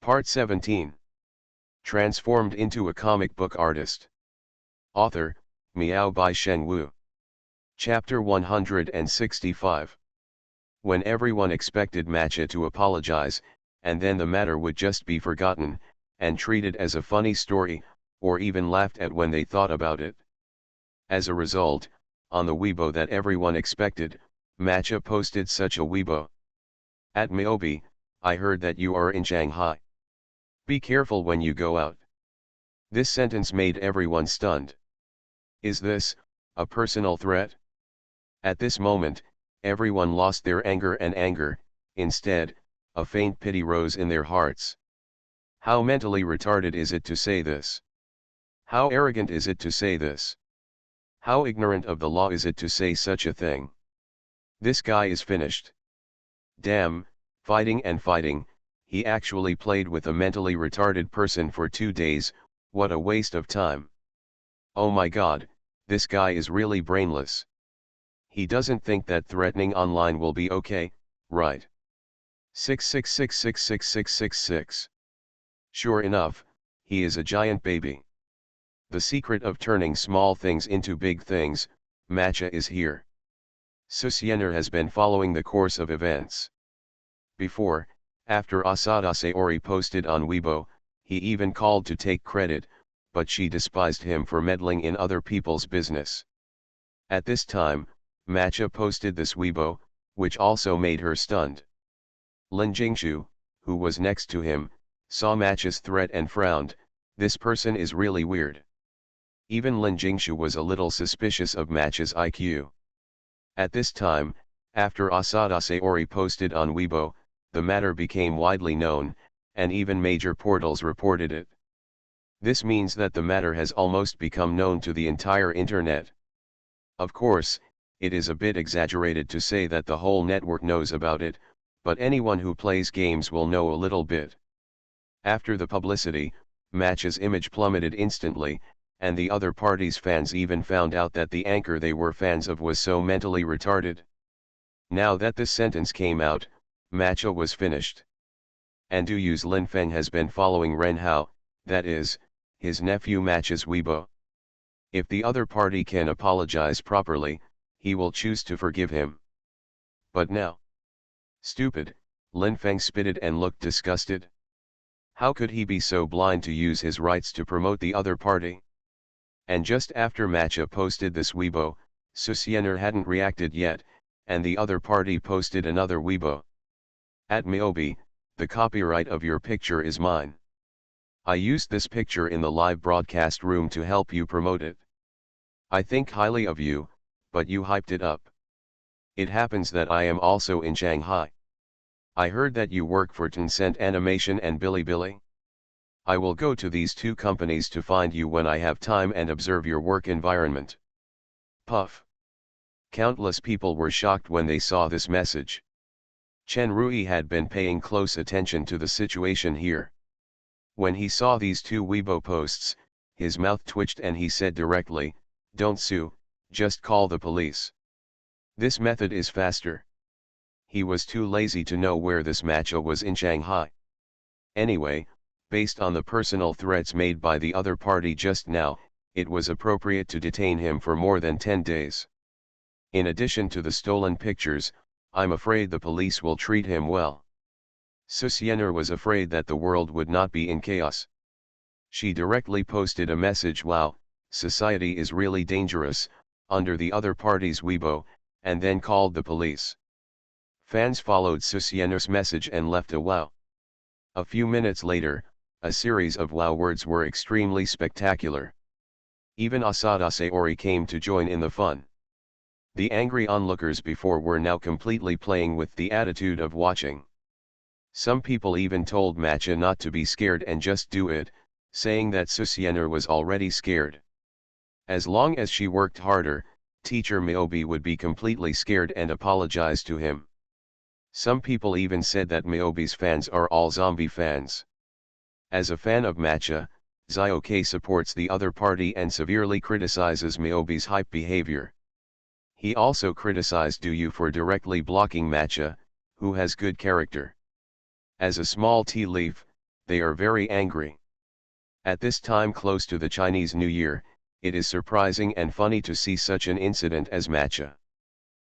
Part 17. Transformed into a comic book artist. Author, Miao by Shen Wu. Chapter 165. When everyone expected Matcha to apologize, and then the matter would just be forgotten, and treated as a funny story, or even laughed at when they thought about it. As a result, on the Weibo that everyone expected, Matcha posted such a Weibo. At Miobi, I heard that you are in Shanghai. Be careful when you go out. This sentence made everyone stunned. Is this a personal threat? At this moment, everyone lost their anger and anger. Instead, a faint pity rose in their hearts. How mentally retarded is it to say this? How arrogant is it to say this? How ignorant of the law is it to say such a thing? This guy is finished. Damn, fighting and fighting. He actually played with a mentally retarded person for 2 days. What a waste of time. Oh my god, this guy is really brainless. He doesn't think that threatening online will be okay, right? 666666666. Sure enough, he is a giant baby. The secret of turning small things into big things, Matcha is here. Susiener has been following the course of events. Before, after Asada Sayori posted on Weibo, he even called to take credit, but she despised him for meddling in other people's business. At this time, Matcha posted this Weibo, which also made her stunned. Lin Jingshu, who was next to him, saw Matcha's threat and frowned. This person is really weird. Even Lin Jingshu was a little suspicious of Matcha's IQ. At this time, after Asada Sayori posted on Weibo, the matter became widely known, and even major portals reported it. This means that the matter has almost become known to the entire internet. Of course, it is a bit exaggerated to say that the whole network knows about it, but anyone who plays games will know a little bit. After the publicity, Matcha's image plummeted instantly, and the other party's fans even found out that the anchor they were fans of was so mentally retarded. Now that this sentence came out, Matcha was finished. And do use Lin Feng has been following Ren Hao, that is, his nephew Matcha's Weibo. If the other party can apologize properly, he will choose to forgive him. But now? Stupid, Lin Feng spitted and looked disgusted. How could he be so blind to use his rights to promote the other party? And just after Matcha posted this Weibo, Susiener hadn't reacted yet, and the other party posted another Weibo. At Miobi, the copyright of your picture is mine. I used this picture in the live broadcast room to help you promote it. I think highly of you, but you hyped it up. It happens that I am also in Shanghai. I heard that you work for Tencent Animation and Bilibili. I will go to these two companies to find you when I have time and observe your work environment. Puff. Countless people were shocked when they saw this message. Chen Rui had been paying close attention to the situation here. When he saw these two Weibo posts, his mouth twitched and he said directly, "Don't sue, just call the police. This method is faster." He was too lazy to know where this Matcha was in Shanghai. Anyway, based on the personal threats made by the other party just now, it was appropriate to detain him for more than 10 days. In addition to the stolen pictures, I'm afraid the police will treat him well. Susiener was afraid that the world would not be in chaos. She directly posted a message, "Wow, society is really dangerous," under the other party's Weibo, and then called the police. Fans followed Susiener's message and left a wow. A few minutes later, a series of wow words were extremely spectacular. Even Asada Sayori came to join in the fun. The angry onlookers before were now completely playing with the attitude of watching. Some people even told Matcha not to be scared and just do it, saying that Susiener was already scared. As long as she worked harder, teacher Miobi would be completely scared and apologize to him. Some people even said that Miobi's fans are all zombie fans. As a fan of Matcha, Zioke supports the other party and severely criticizes Miobi's hype behavior. He also criticized Duyu for directly blocking Matcha, who has good character. As a small tea leaf, they are very angry. At this time close to the Chinese New Year, it is surprising and funny to see such an incident as matcha.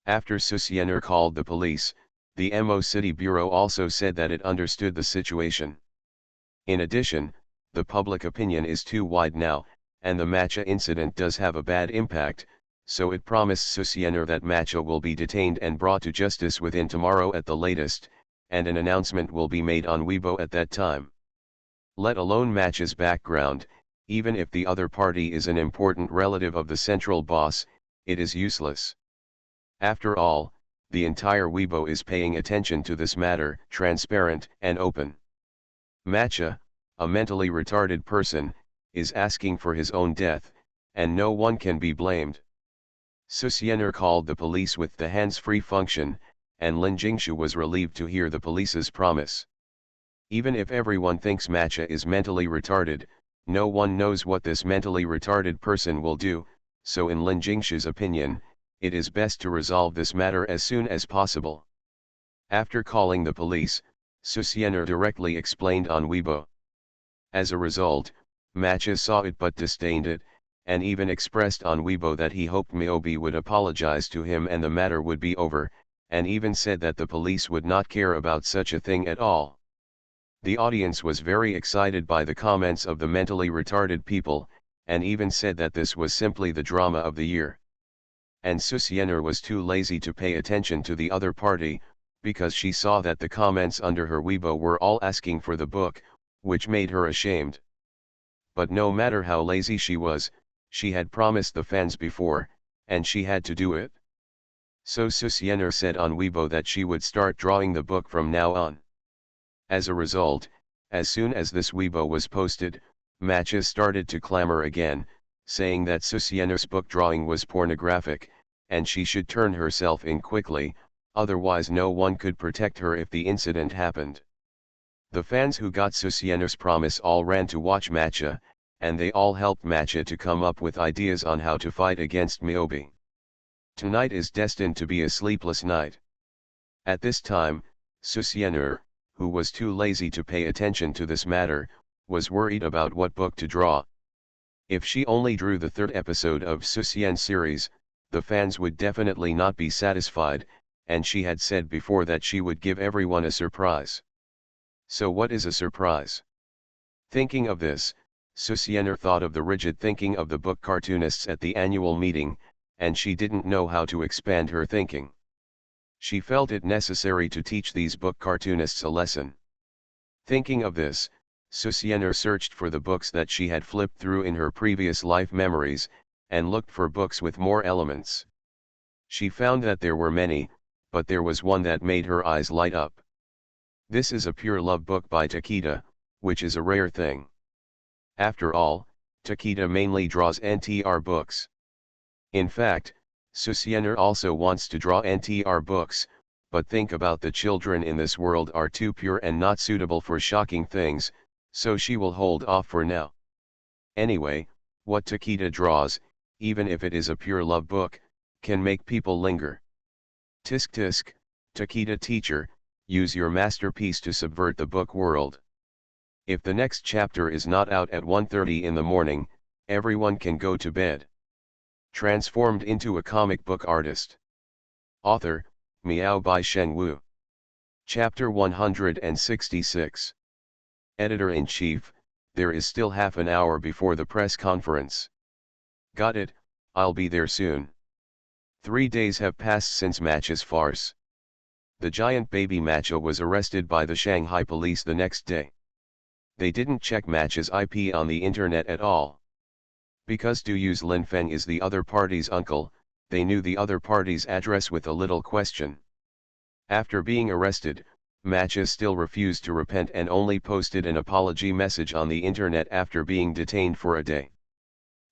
After Susiener called the police, the MO City Bureau also said that it understood the situation. In addition, the public opinion is too wide now, and the matcha incident does have a bad impact, so it promised Susiener that matcha will be detained and brought to justice within tomorrow at the latest, and an announcement will be made on Weibo at that time. Let alone matcha's background, even if the other party is an important relative of the central boss, it is useless. After all, the entire Weibo is paying attention to this matter, transparent and open. Matcha, a mentally retarded person, is asking for his own death, and no one can be blamed. Susiener called the police with the hands-free function, and Lin Jingshu was relieved to hear the police's promise. Even if everyone thinks matcha is mentally retarded, no one knows what this mentally retarded person will do, so in Lin Jingshu's opinion, it is best to resolve this matter as soon as possible. After calling the police, Susiener directly explained on Weibo. As a result, matcha saw it but disdained it, and even expressed on Weibo that he hoped Miobi would apologize to him and the matter would be over, and even said that the police would not care about such a thing at all. The audience was very excited by the comments of the mentally retarded people, and even said that this was simply the drama of the year. And Susiener was too lazy to pay attention to the other party, because she saw that the comments under her Weibo were all asking for the book, which made her ashamed. But no matter how lazy she was, she had promised the fans before, and she had to do it. So Susiener said on Weibo that she would start drawing the book from now on. As a result, as soon as this Weibo was posted, matcha started to clamor again, saying that Susiener's book drawing was pornographic, and she should turn herself in quickly, otherwise no one could protect her if the incident happened. The fans who got Susiener's promise all ran to watch matcha, and they all helped matcha to come up with ideas on how to fight against Miobi. Tonight is destined to be a sleepless night. At this time, Susiener, who was too lazy to pay attention to this matter, was worried about what book to draw. If she only drew the third episode of Susien's series, the fans would definitely not be satisfied, and she had said before that she would give everyone a surprise. So what is a surprise? Thinking of this, Susiener thought of the rigid thinking of the book cartoonists at the annual meeting, and she didn't know how to expand her thinking. She felt it necessary to teach these book cartoonists a lesson. Thinking of this, Susiener searched for the books that she had flipped through in her previous life memories, and looked for books with more elements. She found that there were many, but there was one that made her eyes light up. This is a pure love book by Takeda, which is a rare thing. After all, Takeda mainly draws NTR books. In fact, Susiener also wants to draw NTR books, but think about the children in this world are too pure and not suitable for shocking things, so she will hold off for now. Anyway, what Takeda draws, even if it is a pure love book, can make people linger. Tisk tisk, Takeda teacher, use your masterpiece to subvert the book world. If the next chapter is not out at 1:30 in the morning, everyone can go to bed. Transformed into a comic book artist. Author, Miao by Shen Wu. Chapter 166. Editor-in-Chief, there is still half an hour before the press conference. Got it, I'll be there soon. 3 days have passed since Matcha's farce. The giant baby Matcha was arrested by the Shanghai police the next day. They didn't check Matcha's IP on the internet at all. Because Du Yu's Lin Feng is the other party's uncle, they knew the other party's address with a little question. After being arrested, Matcha still refused to repent and only posted an apology message on the internet after being detained for a day.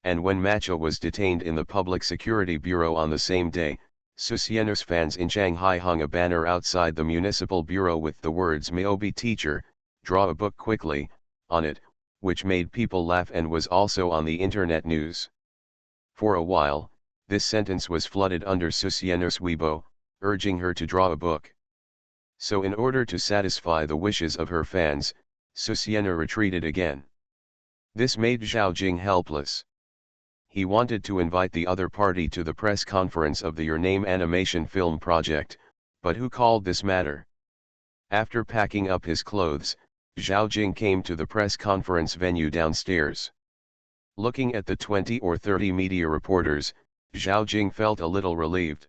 And when Matcha was detained in the Public Security Bureau on the same day, Susiener's fans in Shanghai hung a banner outside the municipal bureau with the words "Miobi teacher, draw a book quickly," on it, which made people laugh and was also on the internet news. For a while, this sentence was flooded under Susiener's Weibo, urging her to draw a book. So in order to satisfy the wishes of her fans, Susiana retreated again. This made Zhao Jing helpless. He wanted to invite the other party to the press conference of the Your Name animation film project, but who called this matter? After packing up his clothes, Zhao Jing came to the press conference venue downstairs. Looking at the 20 or 30 media reporters, Zhao Jing felt a little relieved.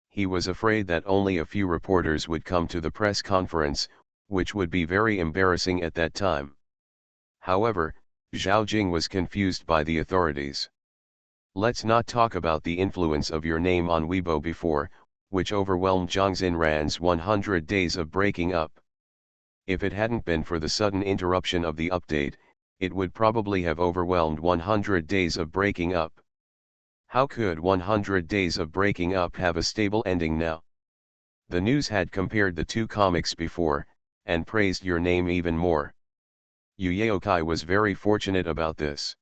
He was afraid that only a few reporters would come to the press conference, which would be very embarrassing at that time. However, Zhao Jing was confused by the authorities. Let's not talk about the influence of Your Name on Weibo before, which overwhelmed Zhang Xinran's 100 days of breaking up. If it hadn't been for the sudden interruption of the update, it would probably have overwhelmed 100 days of breaking up. How could 100 days of breaking up have a stable ending now? The news had compared the two comics before, and praised Your Name even more. Yu Yaokai was very fortunate about this.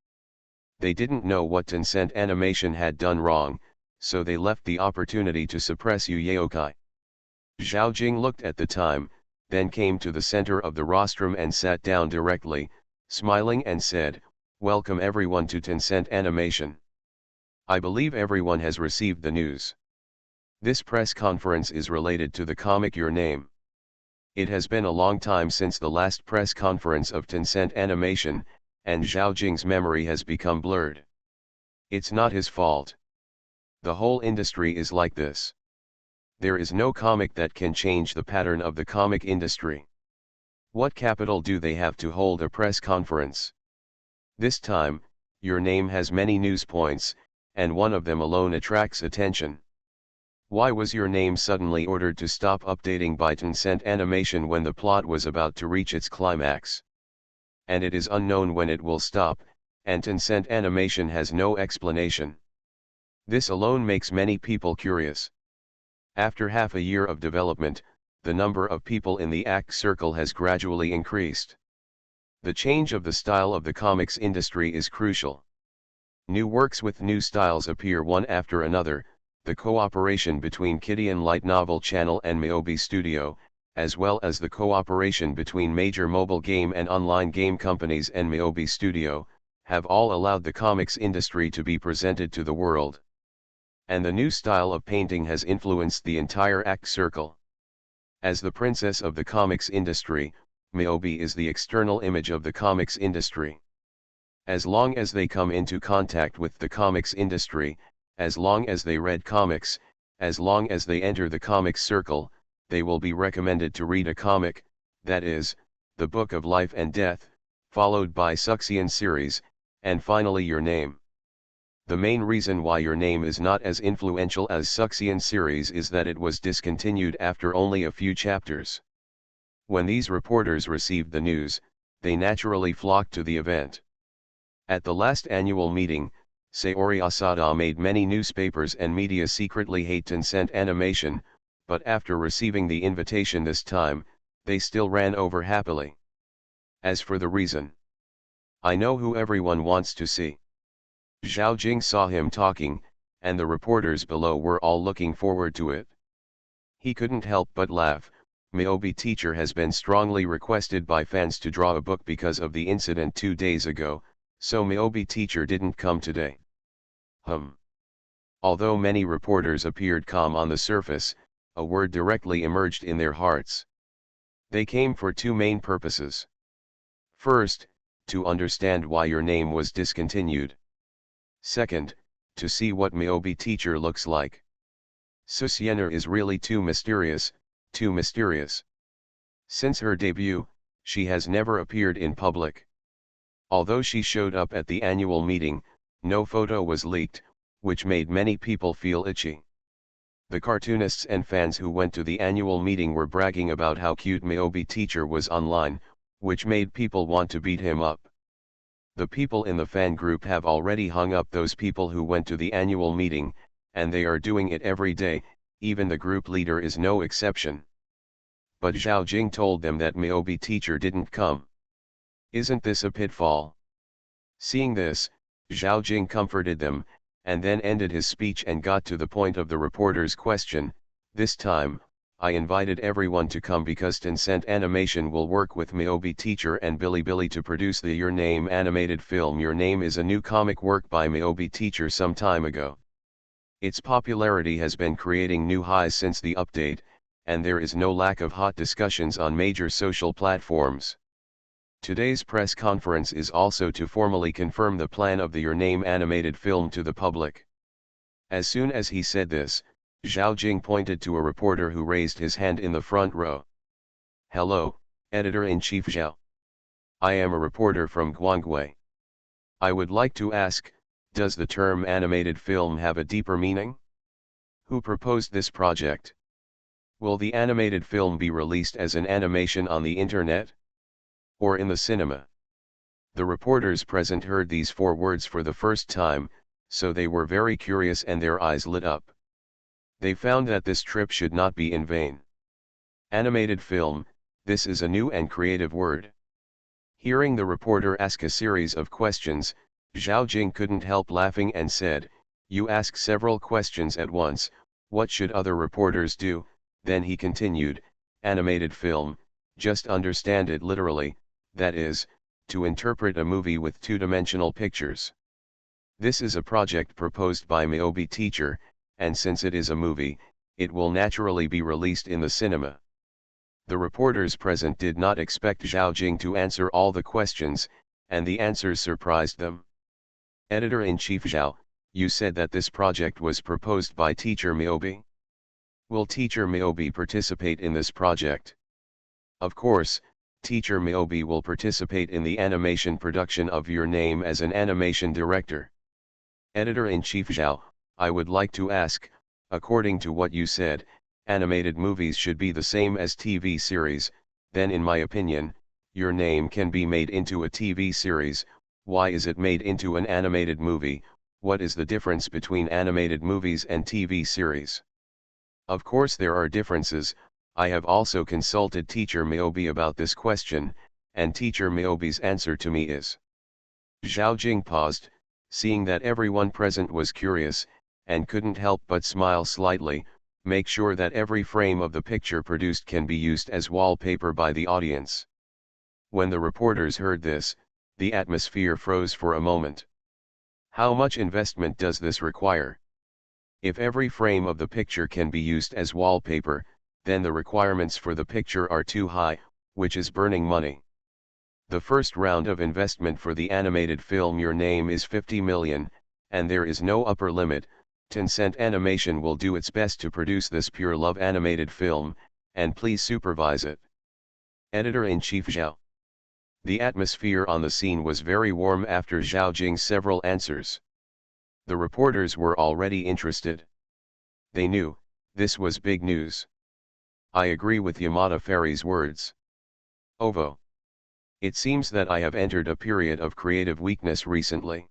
They didn't know what Tencent Animation had done wrong, so they left the opportunity to suppress Yu Yaokai. Zhao Jing looked at the time, then came to the center of the rostrum and sat down directly, smiling and said, "Welcome everyone to Tencent Animation. I believe everyone has received the news. This press conference is related to the comic Your Name. It has been a long time since the last press conference of Tencent Animation, and Zhao Jing's memory has become blurred. It's not his fault. The whole industry is like this. There is no comic that can change the pattern of the comic industry. What capital do they have to hold a press conference? This time, Your Name has many news points, and one of them alone attracts attention. Why was Your Name suddenly ordered to stop updating by Tencent Animation when the plot was about to reach its climax? And it is unknown when it will stop, and Tencent Animation has no explanation. This alone makes many people curious. After half a year of development, the number of people in the ACT circle has gradually increased. The change of the style of the comics industry is crucial. New works with new styles appear one after another. The cooperation between Kidian Light Novel Channel and Myobi Studio, as well as the cooperation between major mobile game and online game companies and Myobi Studio, have all allowed the comics industry to be presented to the world. And the new style of painting has influenced the entire ACT circle. As the princess of the comics industry, Myobi is the external image of the comics industry. As long as they come into contact with the comics industry, as long as they read comics, as long as they enter the comics circle, they will be recommended to read a comic, that is, the Book of Life and Death, followed by Suxian series, and finally Your Name. The main reason why Your Name is not as influential as Suxian series is that it was discontinued after only a few chapters. When these reporters received the news, they naturally flocked to the event. At the last annual meeting, Saori Asada made many newspapers and media secretly hate Tencent Animation, but after receiving the invitation this time, they still ran over happily. As for the reason, I know who everyone wants to see. Zhao Jing saw him talking, and the reporters below were all looking forward to it. He couldn't help but laugh. Myobi teacher has been strongly requested by fans to draw a book because of the incident 2 days ago, so Myobi teacher didn't come today. Although many reporters appeared calm on the surface, a word directly emerged in their hearts. They came for two main purposes. First, to understand why Your Name was discontinued. Second, to see what Myobi teacher looks like. Susiana is really too mysterious, too mysterious. Since her debut, she has never appeared in public. Although she showed up at the annual meeting, no photo was leaked, which made many people feel itchy. The cartoonists and fans who went to the annual meeting were bragging about how cute Myobi teacher was online, which made people want to beat him up. The people in the fan group have already hung up those people who went to the annual meeting, and they are doing it every day, even the group leader is no exception. But Zhao Jing told them that Myobi teacher didn't come. Isn't this a pitfall? Seeing this, Zhao Jing comforted them, and then ended his speech and got to the point of the reporter's question. This time, I invited everyone to come because Tencent Animation will work with Miyobi Teacher and Bilibili to produce the Your Name animated film. Your Name is a new comic work by Miyobi Teacher some time ago. Its popularity has been creating new highs since the update, and there is no lack of hot discussions on major social platforms. Today's press conference is also to formally confirm the plan of the Your Name animated film to the public. As soon as he said this, Zhao Jing pointed to a reporter who raised his hand in the front row. "Hello, Editor-in-Chief Zhao. I am a reporter from Guangwei. I would like to ask, does the term animated film have a deeper meaning? Who proposed this project? Will the animated film be released as an animation on the internet? Or in the cinema?" The reporters present heard these 4 words for the first time, so they were very curious and their eyes lit up. They found that this trip should not be in vain. Animated film, this is a new and creative word. Hearing the reporter ask a series of questions, Zhao Jing couldn't help laughing and said, "You ask several questions at once, what should other reporters do?" Then he continued, "Animated film, just understand it literally, that is, to interpret a movie with 2-dimensional pictures. This is a project proposed by Miyobi Teacher, and since it is a movie, it will naturally be released in the cinema." The reporters present did not expect Zhao Jing to answer all the questions, and the answers surprised them. "Editor-in-Chief Zhao, you said that this project was proposed by Teacher Miyobi. Will Teacher Miyobi participate in this project?" "Of course, Teacher Miyobi will participate in the animation production of Your Name as an animation director." "Editor-in-Chief Zhao, I would like to ask, according to what you said, animated movies should be the same as TV series, then in my opinion, Your Name can be made into a TV series. Why is it made into an animated movie? What is the difference between animated movies and TV series?" "Of course there are differences. I have also consulted Teacher Miyobi about this question, and Teacher Miyobi's answer to me is..." Zhao Jing paused, seeing that everyone present was curious, and couldn't help but smile slightly. "Make sure that every frame of the picture produced can be used as wallpaper by the audience." When the reporters heard this, the atmosphere froze for a moment. How much investment does this require? If every frame of the picture can be used as wallpaper, then the requirements for the picture are too high, which is burning money. The first round of investment for the animated film Your Name is 50 million, and there is no upper limit. Tencent Animation will do its best to produce this pure love animated film, and please supervise it. Editor-in-Chief Zhao. The atmosphere on the scene was very warm after Zhao Jing's several answers. The reporters were already interested. They knew, this was big news. I agree with Yamada Fairy's words. Ovo. It seems that I have entered a period of creative weakness recently.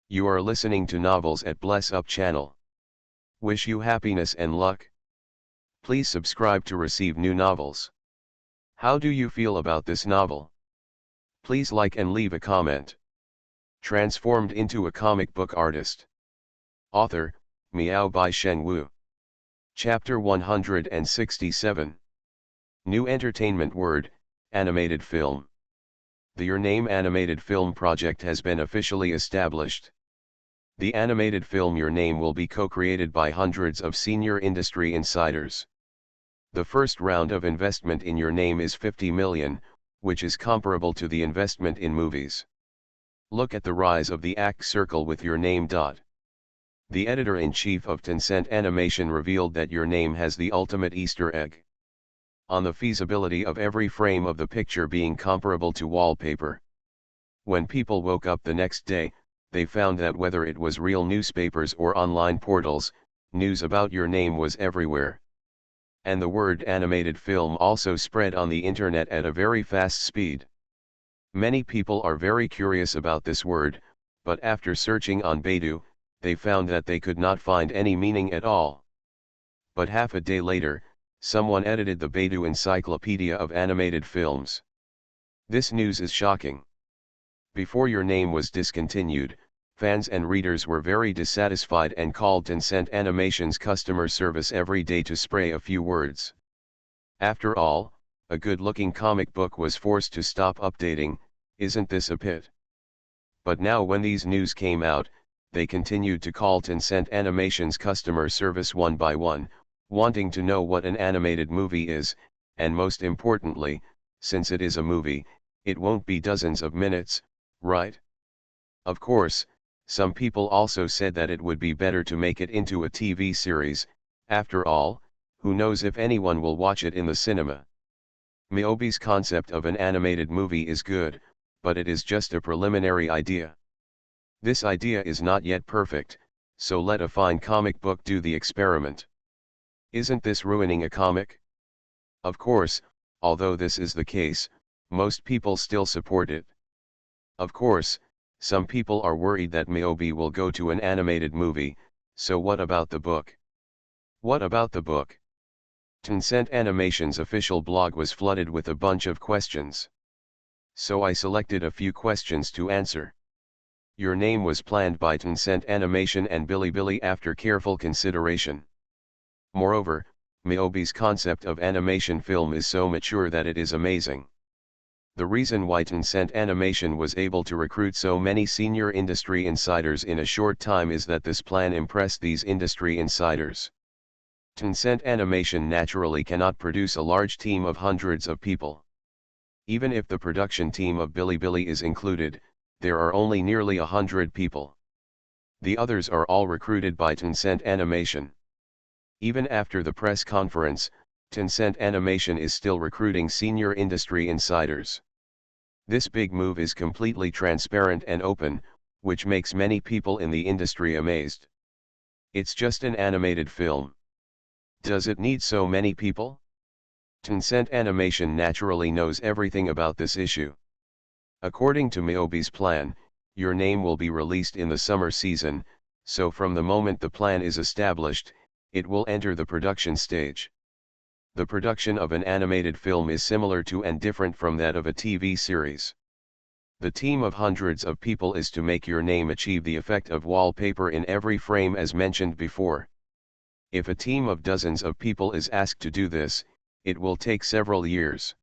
You are listening to Novels at Bless Up channel. Wish you happiness and luck. Please subscribe to receive new novels. How do you feel about this novel? Please like and leave a comment. Transformed into a comic book artist. Author, Miao Bai Shen Wu. Chapter 167. New entertainment word, animated film. The Your Name animated film project has been officially established. The animated film Your Name will be co-created by hundreds of senior industry insiders. The first round of investment in Your Name is 50 million, which is comparable to the investment in movies. Look at the rise of the act circle with Your Name. The editor-in-chief of Tencent Animation revealed that Your Name has the ultimate Easter egg on the feasibility of every frame of the picture being comparable to wallpaper. When people woke up the next day, they found that whether it was real newspapers or online portals, news about Your Name was everywhere. And the word animated film also spread on the internet at a very fast speed. Many people are very curious about this word, but after searching on Baidu, they found that they could not find any meaning at all. But half a day later, someone edited the Baidu Encyclopedia of Animated Films. This news is shocking. Before Your Name was discontinued, fans and readers were very dissatisfied and called Tencent Animation's customer service every day to spray a few words. After all, a good-looking comic book was forced to stop updating, isn't this a pit? But now when these news came out, they continued to call Tencent Animation's customer service one by one, wanting to know what an animated movie is, and most importantly, since it is a movie, it won't be dozens of minutes, right? Of course, some people also said that it would be better to make it into a TV series. After all, who knows if anyone will watch it in the cinema. Myobi's concept of an animated movie is good, but it is just a preliminary idea. This idea is not yet perfect, so let a fine comic book do the experiment. Isn't this ruining a comic? Of course, although this is the case, most people still support it. Of course, some people are worried that Myobi will go to an animated movie, so what about the book? What about the book? Tencent Animation's official blog was flooded with a bunch of questions. So I selected a few questions to answer. Your name was planned by Tencent Animation and Bilibili after careful consideration. Moreover, Myobi's concept of animation film is so mature that it is amazing. The reason why Tencent Animation was able to recruit so many senior industry insiders in a short time is that this plan impressed these industry insiders. Tencent Animation naturally cannot produce a large team of hundreds of people. Even if the production team of Bilibili is included, there are only nearly 100 people. The others are all recruited by Tencent Animation. Even after the press conference, Tencent Animation is still recruiting senior industry insiders. This big move is completely transparent and open, which makes many people in the industry amazed. It's just an animated film. Does it need so many people? Tencent Animation naturally knows everything about this issue. According to Myobi's plan, your name will be released in the summer season, so from the moment the plan is established, it will enter the production stage. The production of an animated film is similar to and different from that of a TV series. The team of hundreds of people is to make your name achieve the effect of wallpaper in every frame as mentioned before. If a team of dozens of people is asked to do this, it will take several years.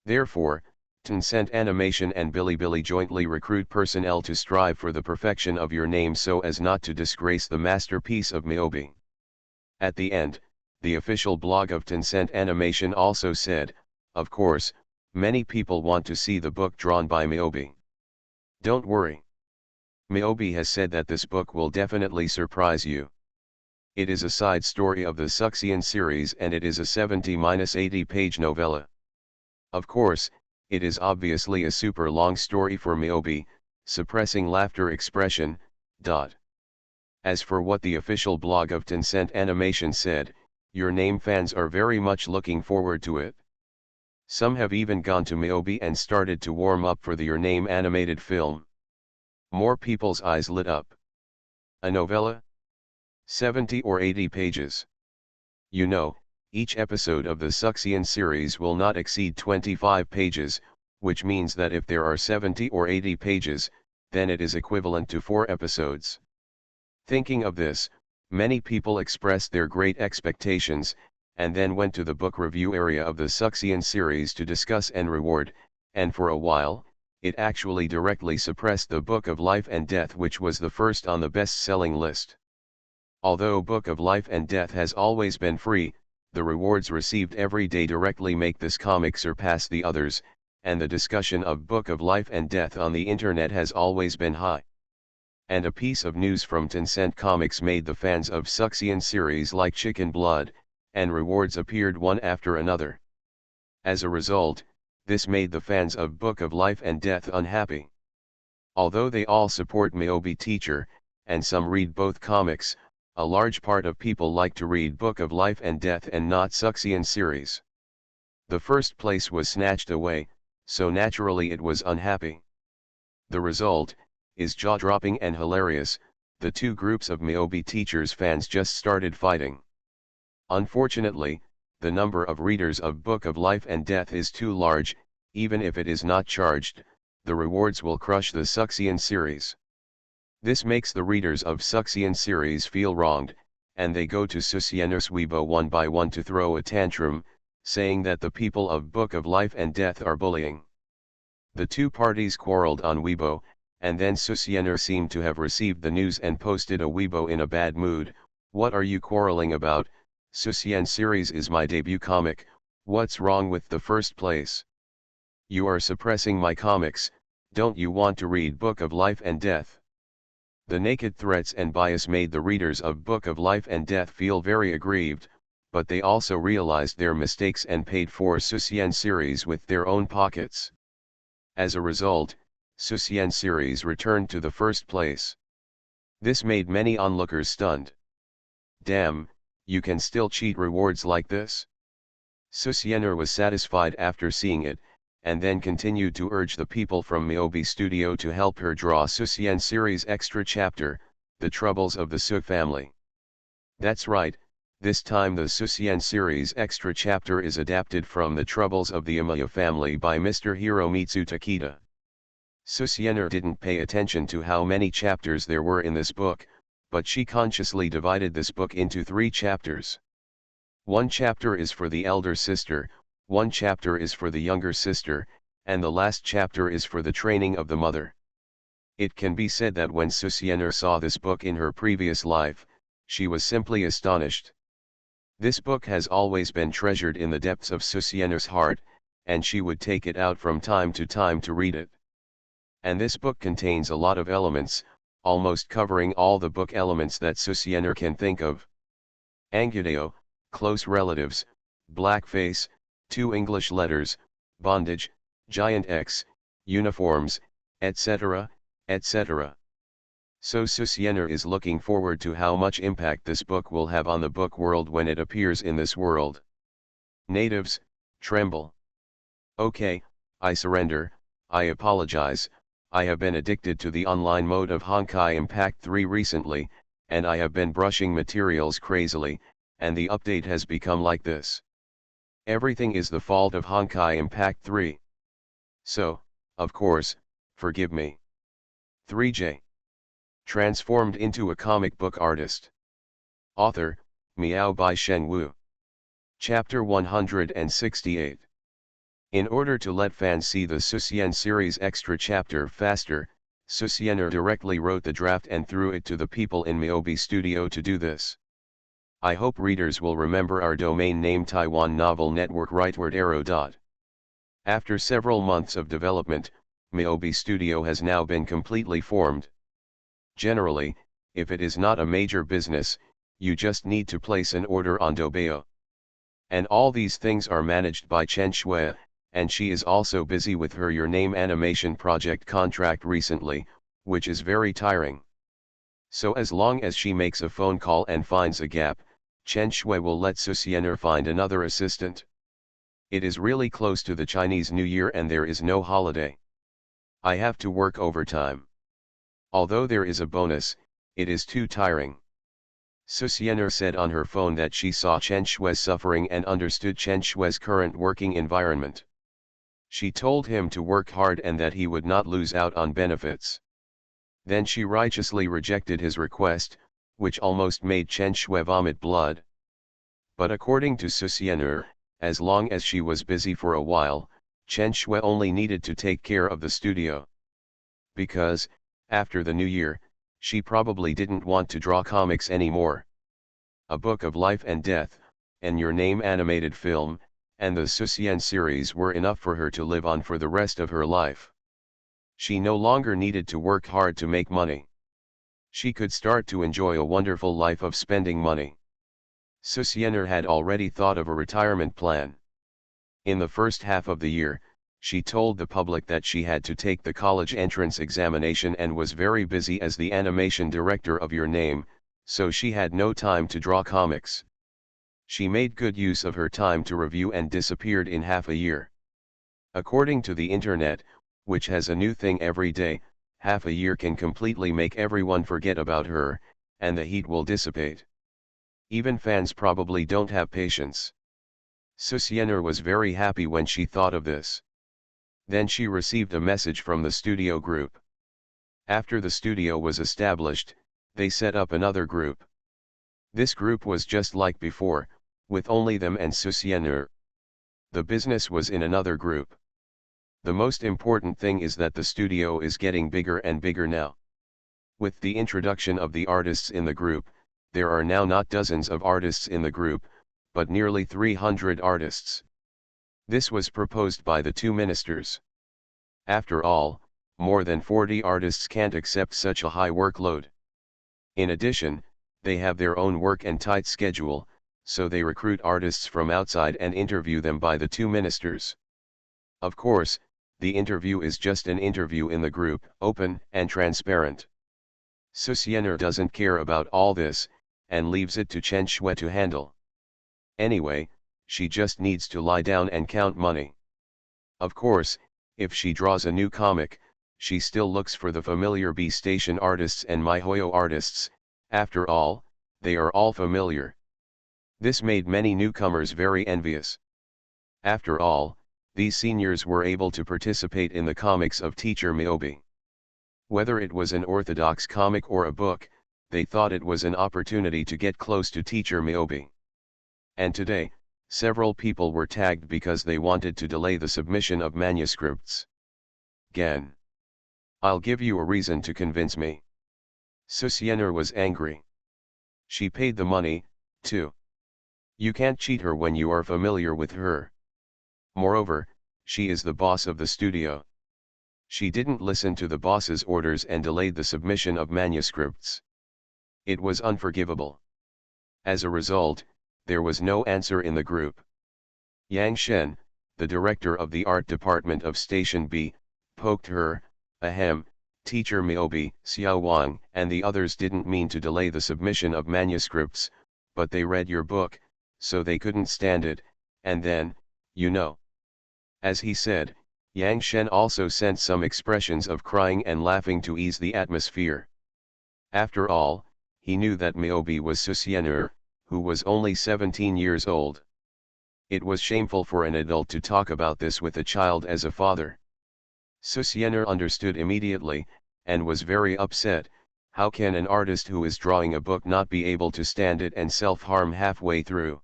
Therefore, Tencent Animation and Bilibili jointly recruit personnel to strive for the perfection of your name so as not to disgrace the masterpiece of Myobi. At the end, the official blog of Tencent Animation also said, of course, many people want to see the book drawn by Myobi. Don't worry. Myobi has said that this book will definitely surprise you. It is a side story of the Suxian series and it is a 70-80 page novella. Of course, it is obviously a super long story for Myobi, suppressing laughter expression. As for what the official blog of Tencent Animation said, your name fans are very much looking forward to it. Some have even gone to Myobi and started to warm up for the Your Name animated film. More people's eyes lit up. A novella? 70 or 80 pages. You know, each episode of the Suxian series will not exceed 25 pages, which means that if there are 70 or 80 pages, then it is equivalent to 4 episodes. Thinking of this, many people expressed their great expectations, and then went to the book review area of the Suxian series to discuss and reward, and for a while, it actually directly suppressed the Book of Life and Death, which was the first on the best-selling list. Although Book of Life and Death has always been free, the rewards received every day directly make this comic surpass the others, and the discussion of Book of Life and Death on the internet has always been high. And a piece of news from Tencent Comics made the fans of Suxian series like chicken blood, and rewards appeared one after another. As a result, this made the fans of Book of Life and Death unhappy. Although they all support Myobi Teacher, and some read both comics, a large part of people like to read Book of Life and Death and not Suxian series. The first place was snatched away, so naturally it was unhappy. The result is jaw-dropping and hilarious. The two groups of Myobi Teacher's fans just started fighting. Unfortunately, the number of readers of Book of Life and Death is too large. Even if it is not charged, the rewards will crush the Suxian series. This makes the readers of Suxian series feel wronged, and they go to Susianer's Weibo one by one to throw a tantrum. saying that the people of Book of Life and Death are bullying. The two parties quarreled on Weibo, and then Susiener seemed to have received the news and posted a Weibo in a bad mood. "What are you quarreling about? Susien series is my debut comic, what's wrong with the first place? You are suppressing my comics, don't you want to read Book of Life and Death?" The naked threats and bias made the readers of Book of Life and Death feel very aggrieved, but they also realized their mistakes and paid for Susien series with their own pockets. As a result, Susien series returned to the first place. This made many onlookers stunned. Damn, you can still cheat rewards like this? Susiener was satisfied after seeing it, and then continued to urge the people from Miobi Studio to help her draw Susien series extra chapter, The Troubles of the Su Family. That's right, this time the Susien series extra chapter is adapted from The Troubles of the Amaya Family by Mr. Hiromitsu Takeda. Susiener didn't pay attention to how many chapters there were in this book, but she consciously divided this book into 3 chapters. One chapter is for the elder sister, one chapter is for the younger sister, and the last chapter is for the training of the mother. It can be said that when Susiener saw this book in her previous life, she was simply astonished. This book has always been treasured in the depths of Susiener's heart, and she would take it out from time to read it. And this book contains a lot of elements, almost covering all the book elements that Susiener can think of. Angudeo, close relatives, blackface, 2 English letters, bondage, giant X, uniforms, etc., etc. So Susiener is looking forward to how much impact this book will have on the book world when it appears in this world. Natives, tremble. Okay, I surrender, I apologize, I have been addicted to the online mode of Honkai Impact 3 recently, and I have been brushing materials crazily, and the update has become like this. Everything is the fault of Honkai Impact 3. So, of course, forgive me. 3J. Transformed into a comic book artist. Author, Miao Bai Shen Wu. Chapter 168. In order to let fans see the Susien series extra chapter faster, Susiener directly wrote the draft and threw it to the people in Miobi Studio to do this. I hope readers will remember our domain name Taiwan Novel Network rightward arrow. After several months of development, Miobi Studio has now been completely formed. Generally, if it is not a major business, you just need to place an order on Dobayo. And all these things are managed by Chen Shui, and she is also busy with her Your Name animation project contract recently, which is very tiring. So as long as she makes a phone call and finds a gap, Chen Shui will let Susiener find another assistant. It is really close to the Chinese New Year and there is no holiday. I have to work overtime. Although there is a bonus, it is too tiring. Susiener said on her phone that she saw Chen Shui's suffering and understood Chen Shui's current working environment. She told him to work hard and that he would not lose out on benefits. Then she righteously rejected his request, which almost made Chen Shui vomit blood. But according to Susiener, as long as she was busy for a while, Chen Shui only needed to take care of the studio. Because, after the new year, she probably didn't want to draw comics anymore. A Book of Life and Death, and Your Name animated film, and the Susien series were enough for her to live on for the rest of her life. She no longer needed to work hard to make money. She could start to enjoy a wonderful life of spending money. Susiener had already thought of a retirement plan. In the first half of the year, she told the public that she had to take the college entrance examination and was very busy as the animation director of Your Name, so she had no time to draw comics. She made good use of her time to review and disappeared in half a year. According to the internet, which has a new thing every day, half a year can completely make everyone forget about her, and the heat will dissipate. Even fans probably don't have patience. Susiener was very happy when she thought of this. Then she received a message from the studio group. After the studio was established, they set up another group. This group was just like before, with only them and Susiener. The business was in another group. The most important thing is that the studio is getting bigger and bigger now. With the introduction of the artists in the group, there are now not dozens of artists in the group, but nearly 300 artists. This was proposed by the two ministers. After all, more than 40 artists can't accept such a high workload. In addition, they have their own work and tight schedule, so they recruit artists from outside and interview them by the two ministers. Of course, the interview is just an interview in the group, open and transparent. Susiener doesn't care about all this, and leaves it to Chen Shui to handle. Anyway, she just needs to lie down and count money. Of course, if she draws a new comic, she still looks for the familiar B Station artists and MiHoYo artists. After all, they are all familiar. This made many newcomers very envious. After all, these seniors were able to participate in the comics of Teacher Miyobi. Whether it was an orthodox comic or a book, they thought it was an opportunity to get close to Teacher Miyobi. And today, several people were tagged because they wanted to delay the submission of manuscripts. Gen. I'll give you a reason to convince me. Susiener was angry. She paid the money, too. You can't cheat her when you are familiar with her. Moreover, she is the boss of the studio. She didn't listen to the boss's orders and delayed the submission of manuscripts. It was unforgivable. As a result, there was no answer in the group. Yang Shen, the director of the art department of Station B, poked her. Ahem, Teacher Miyobi, Xiao Wang, and the others didn't mean to delay the submission of manuscripts, but they read your book, so they couldn't stand it, and then, you know. As he said, Yang Shen also sent some expressions of crying and laughing to ease the atmosphere. After all, he knew that Miyobi was Susiener, who was only 17 years old. It was shameful for an adult to talk about this with a child as a father. Susiener understood immediately, and was very upset. How can an artist who is drawing a book not be able to stand it and self-harm halfway through?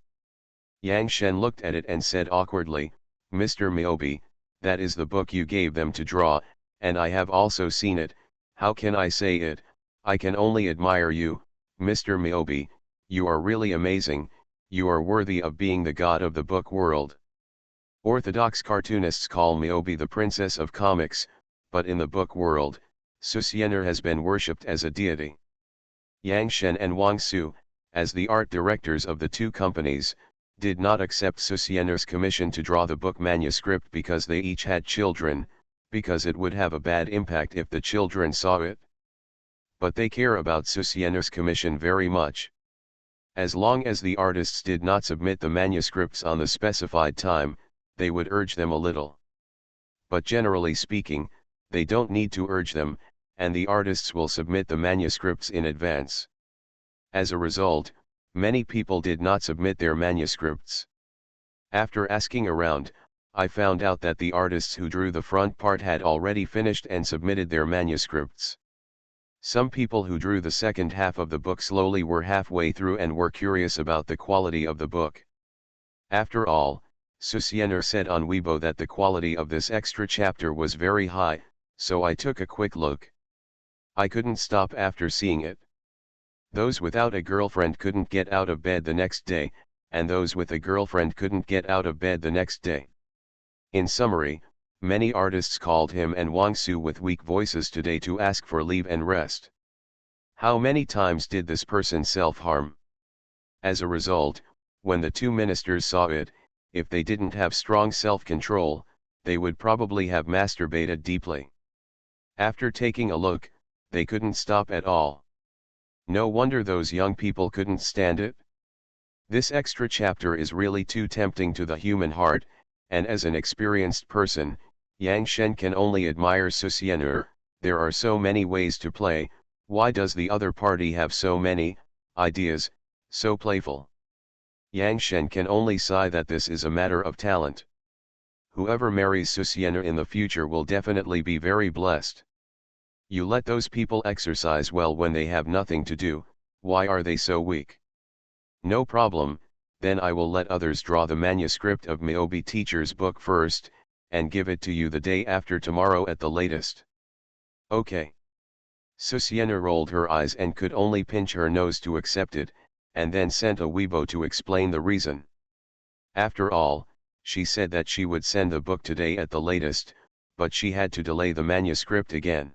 Yang Shen looked at it and said awkwardly, Mr. Miyobi, that is the book you gave them to draw, and I have also seen it. How can I say it? I can only admire you, Mr. Miyobi. You are really amazing. You are worthy of being the god of the book world. Orthodox cartoonists call Miyobi the princess of comics, but in the book world, Susiener has been worshipped as a deity. Yang Shen and Wang Su, as the art directors of the two companies, did not accept Susiener's commission to draw the book manuscript because they each had children, because it would have a bad impact if the children saw it. But they care about Susiener's commission very much. As long as the artists did not submit the manuscripts on the specified time, they would urge them a little. But generally speaking, they don't need to urge them, and the artists will submit the manuscripts in advance. As a result, many people did not submit their manuscripts. After asking around, I found out that the artists who drew the front part had already finished and submitted their manuscripts. Some people who drew the second half of the book slowly were halfway through and were curious about the quality of the book. After all, Susiener said on Weibo that the quality of this extra chapter was very high, so I took a quick look. I couldn't stop after seeing it. Those without a girlfriend couldn't get out of bed the next day, and those with a girlfriend couldn't get out of bed the next day. In summary, many artists called him and Wang Su with weak voices today to ask for leave and rest. How many times did this person self-harm? As a result, when the two ministers saw it, if they didn't have strong self-control, they would probably have masturbated deeply. After taking a look, they couldn't stop at all. No wonder those young people couldn't stand it. This extra chapter is really too tempting to the human heart, and as an experienced person, Yang Shen can only admire Susiener. There are so many ways to play. Why does the other party have so many ideas, so playful? Yang Shen can only sigh that this is a matter of talent. Whoever marries Susiener in the future will definitely be very blessed. You let those people exercise well when they have nothing to do. Why are they so weak? No problem, then I will let others draw the manuscript of Myobi teacher's book first, and give it to you the day after tomorrow at the latest. Okay. Susiana rolled her eyes and could only pinch her nose to accept it, and then sent a Weibo to explain the reason. After all, she said that she would send the book today at the latest, but she had to delay the manuscript again.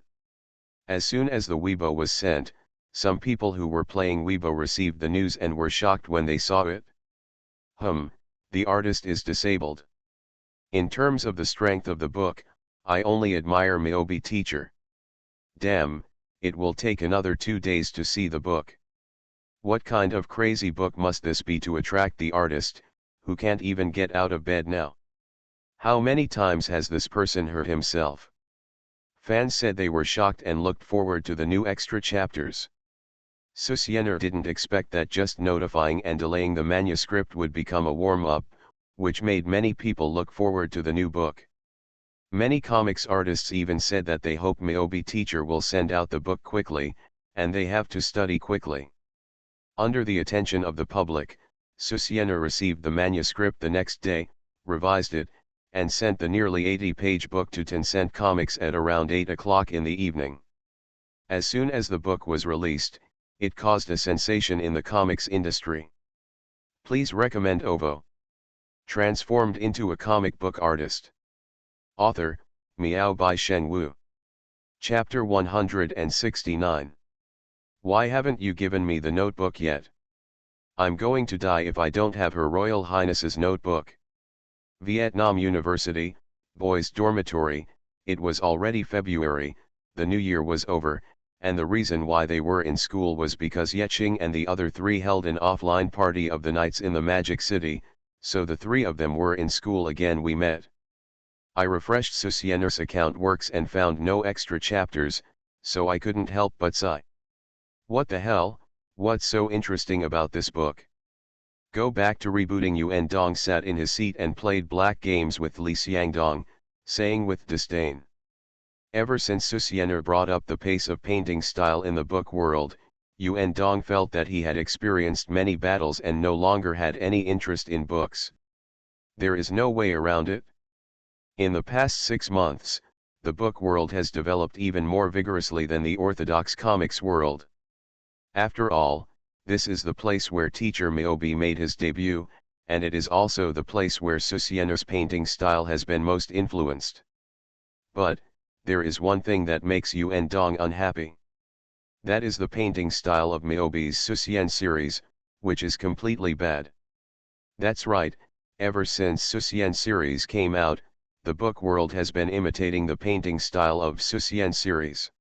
As soon as the Weibo was sent, some people who were playing Weibo received the news and were shocked when they saw it. The artist is disabled. In terms of the strength of the book, I only admire Myobi teacher. Damn, it will take another 2 days to see the book. What kind of crazy book must this be to attract the artist, who can't even get out of bed now? How many times has this person hurt himself? Fans said they were shocked and looked forward to the new extra chapters. Susiana didn't expect that just notifying and delaying the manuscript would become a warm-up, which made many people look forward to the new book. Many comics artists even said that they hope Myobi teacher will send out the book quickly, and they have to study quickly. Under the attention of the public, Susiana received the manuscript the next day, revised it, and sent the nearly 80-page book to Tencent Comics at around 8 o'clock in the evening. As soon as the book was released, it caused a sensation in the comics industry. Please recommend OVO. Transformed into a comic book artist. Author, Miao Bai Shen Wu. Chapter 169. Why haven't you given me the notebook yet? I'm going to die if I don't have Her Royal Highness's notebook. Vietnam University, boys' dormitory. It was already February, the new year was over, and the reason why they were in school was because Yeching and the other three held an offline party of the nights in the Magic City, so the three of them were in school again. We met. I refreshed Susiana's account works and found no extra chapters, so I couldn't help but sigh. What the hell, what's so interesting about this book? Go back to rebooting. Yuan Dong sat in his seat and played black games with Li Xiangdong, saying with disdain. Ever since Susiana brought up the pace of painting style in the book world, Yuan Dong felt that he had experienced many battles and no longer had any interest in books. There is no way around it. In the past 6 months, the book world has developed even more vigorously than the orthodox comics world. After all, this is the place where teacher Myobi made his debut, and it is also the place where Susiana's painting style has been most influenced. But, there is one thing that makes Yuan Dong unhappy. That is the painting style of Myobi's Susian series, which is completely bad. That's right, ever since Susian series came out, the book world has been imitating the painting style of Susian series.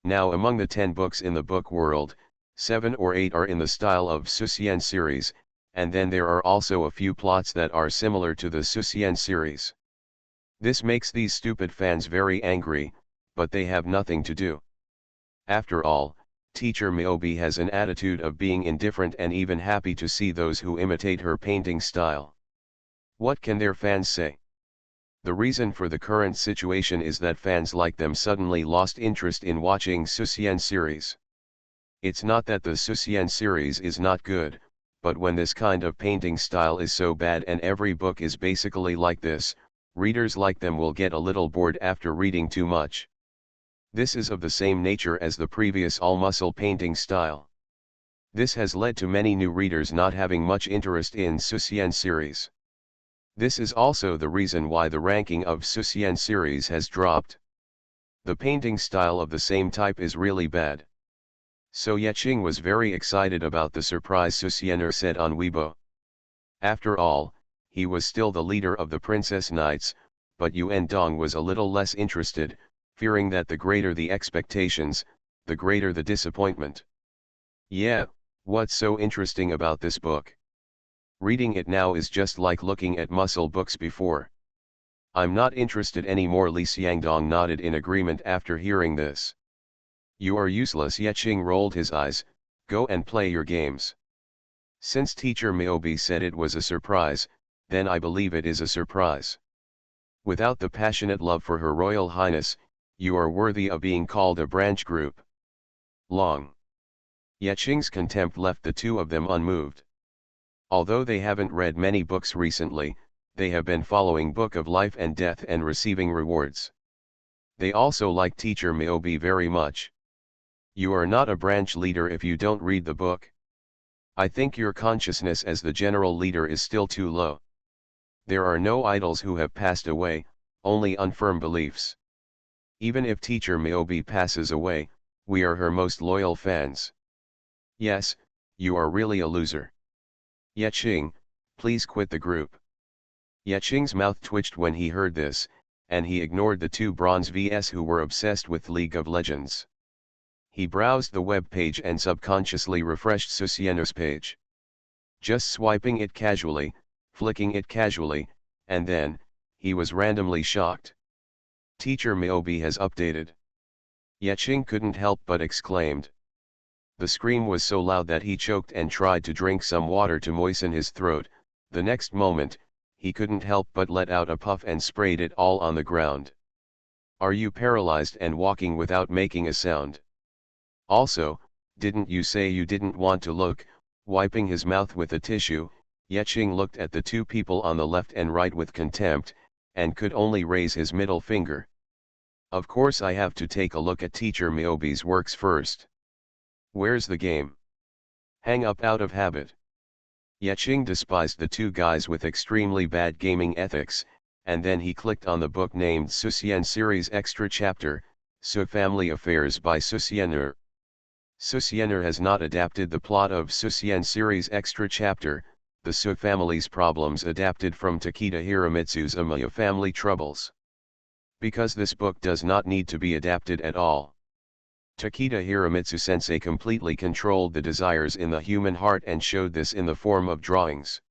Now among the 10 books in the book world, 7 or 8 are in the style of Susian series, and then there are also a few plots that are similar to the Susian series. This makes these stupid fans very angry, but they have nothing to do. After all, teacher Myobi has an attitude of being indifferent and even happy to see those who imitate her painting style. What can their fans say? The reason for the current situation is that fans like them suddenly lost interest in watching Susian series. It's not that the Susian series is not good, but when this kind of painting style is so bad and every book is basically like this, readers like them will get a little bored after reading too much. This is of the same nature as the previous all-muscle painting style. This has led to many new readers not having much interest in Susian series. This is also the reason why the ranking of Susian series has dropped. The painting style of the same type is really bad. So Yeching was very excited about the surprise Susiana said on Weibo. After all, he was still the leader of the Princess Knights, but Yuan Dong was a little less interested, fearing that the greater the expectations, the greater the disappointment. Yeah, what's so interesting about this book? Reading it now is just like looking at muscle books before. I'm not interested anymore. Li Xiangdong nodded in agreement after hearing this. You are useless. Yeching rolled his eyes. Go and play your games. Since teacher Myobi said it was a surprise, then I believe it is a surprise. Without the passionate love for Her Royal Highness, you are worthy of being called a branch group. Long. Yeching's contempt left the two of them unmoved. Although they haven't read many books recently, they have been following Book of Life and Death and receiving rewards. They also like Teacher Miyobi very much. You are not a branch leader if you don't read the book. I think your consciousness as the general leader is still too low. There are no idols who have passed away, only unfirm beliefs. Even if Teacher Miyobi passes away, we are her most loyal fans. Yes, you are really a loser. Yeching, please quit the group. Yeching's mouth twitched when he heard this, and he ignored the two bronze VS who were obsessed with League of Legends. He browsed the web page and subconsciously refreshed Susieno's page. Just swiping it casually, flicking it casually, and then, he was randomly shocked. Teacher Miyobi has updated. Yeching couldn't help but exclaimed. The scream was so loud that he choked and tried to drink some water to moisten his throat. The next moment, he couldn't help but let out a puff and sprayed it all on the ground. Are you paralyzed and walking without making a sound? Also, didn't you say you didn't want to look? Wiping his mouth with a tissue, Yeching looked at the two people on the left and right with contempt, and could only raise his middle finger. Of course I have to take a look at Teacher Miyobi's works first. Where's the game? Hang up out of habit. Yeching despised the two guys with extremely bad gaming ethics, and then he clicked on the book named Susien Series Extra Chapter, So Family Affairs by Susiener. Susiener has not adapted the plot of Susien Series Extra Chapter, the So Family's Problems adapted from Takeda Hiramitsu's Amaya Family Troubles. Because this book does not need to be adapted at all. Takeda Hiramitsu-sensei completely controlled the desires in the human heart and showed this in the form of drawings.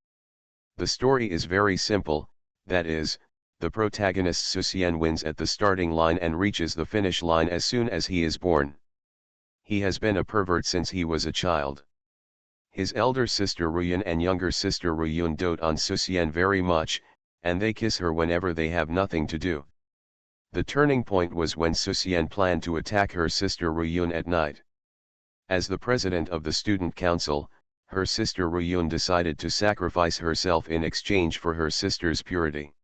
The story is very simple, that is, the protagonist Susien wins at the starting line and reaches the finish line as soon as he is born. He has been a pervert since he was a child. His elder sister Ruyun and younger sister Ruyun dote on Susien very much, and they kiss her whenever they have nothing to do. The turning point was when Susien planned to attack her sister Ruyun at night. As the president of the student council, her sister Ruyun decided to sacrifice herself in exchange for her sister's purity.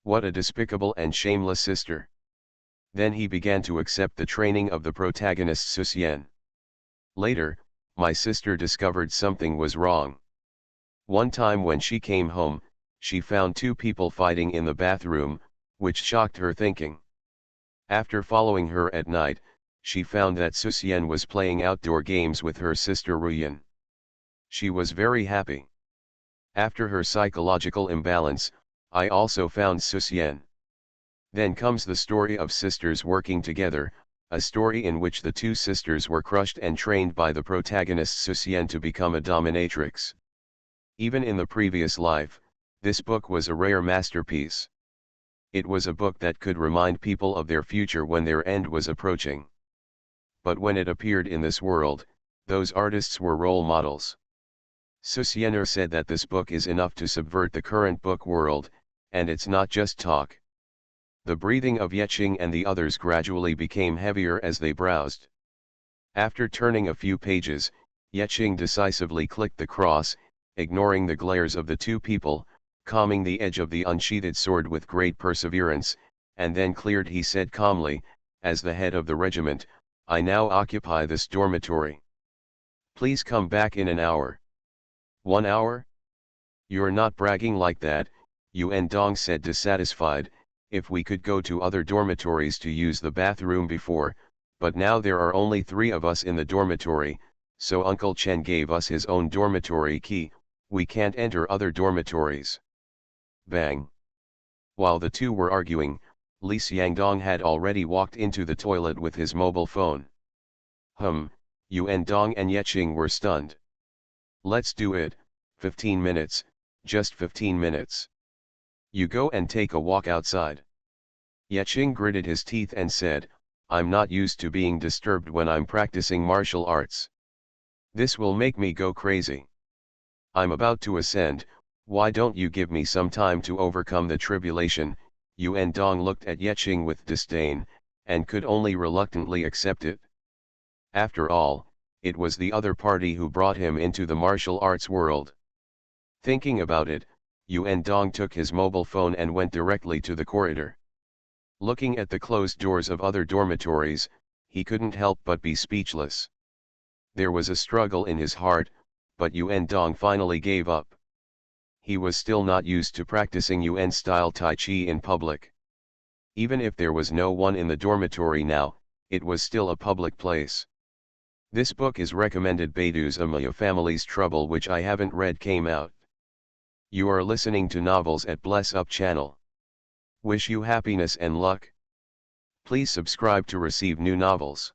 What a despicable and shameless sister. Then he began to accept the training of the protagonist Susien. Later, my sister discovered something was wrong. One time when she came home, she found two people fighting in the bathroom, which shocked her thinking. After following her at night, she found that Susien was playing outdoor games with her sister Ruyun. She was very happy. After her psychological imbalance, I also found Susien. Then comes the story of sisters working together, a story in which the two sisters were crushed and trained by the protagonist Susien to become a dominatrix. Even in the previous life, this book was a rare masterpiece. It was a book that could remind people of their future when their end was approaching. But when it appeared in this world, those artists were role models. Susiener said that this book is enough to subvert the current book world, and it's not just talk. The breathing of Yeching and the others gradually became heavier as they browsed. After turning a few pages, Yeching decisively clicked the cross, ignoring the glares of the two people, calming the edge of the unsheathed sword with great perseverance, and then cleared. He said calmly, as the head of the regiment, I now occupy this dormitory. Please come back in an hour. 1 hour? You're not bragging like that, Yuan Dong said dissatisfied. If we could go to other dormitories to use the bathroom before, but now there are only 3 of us in the dormitory, so Uncle Chen gave us his own dormitory key, we can't enter other dormitories. Bang. While the two were arguing, Li Xiangdong had already walked into the toilet with his mobile phone. Yuan Dong and Yeching were stunned. Let's do it, 15 minutes, just 15 minutes. You go and take a walk outside. Yeching gritted his teeth and said, I'm not used to being disturbed when I'm practicing martial arts. This will make me go crazy. I'm about to ascend. Why don't you give me some time to overcome the tribulation? Yuan Dong looked at Yeching with disdain, and could only reluctantly accept it. After all, it was the other party who brought him into the martial arts world. Thinking about it, Yuan Dong took his mobile phone and went directly to the corridor. Looking at the closed doors of other dormitories, he couldn't help but be speechless. There was a struggle in his heart, but Yuan Dong finally gave up. He was still not used to practicing Yuan-style Tai Chi in public. Even if there was no one in the dormitory now, it was still a public place. This book is recommended. Beidu's Amaya Family's Trouble, which I haven't read, came out. You are listening to Novels at Bless Up channel. Wish you happiness and luck. Please subscribe to receive new novels.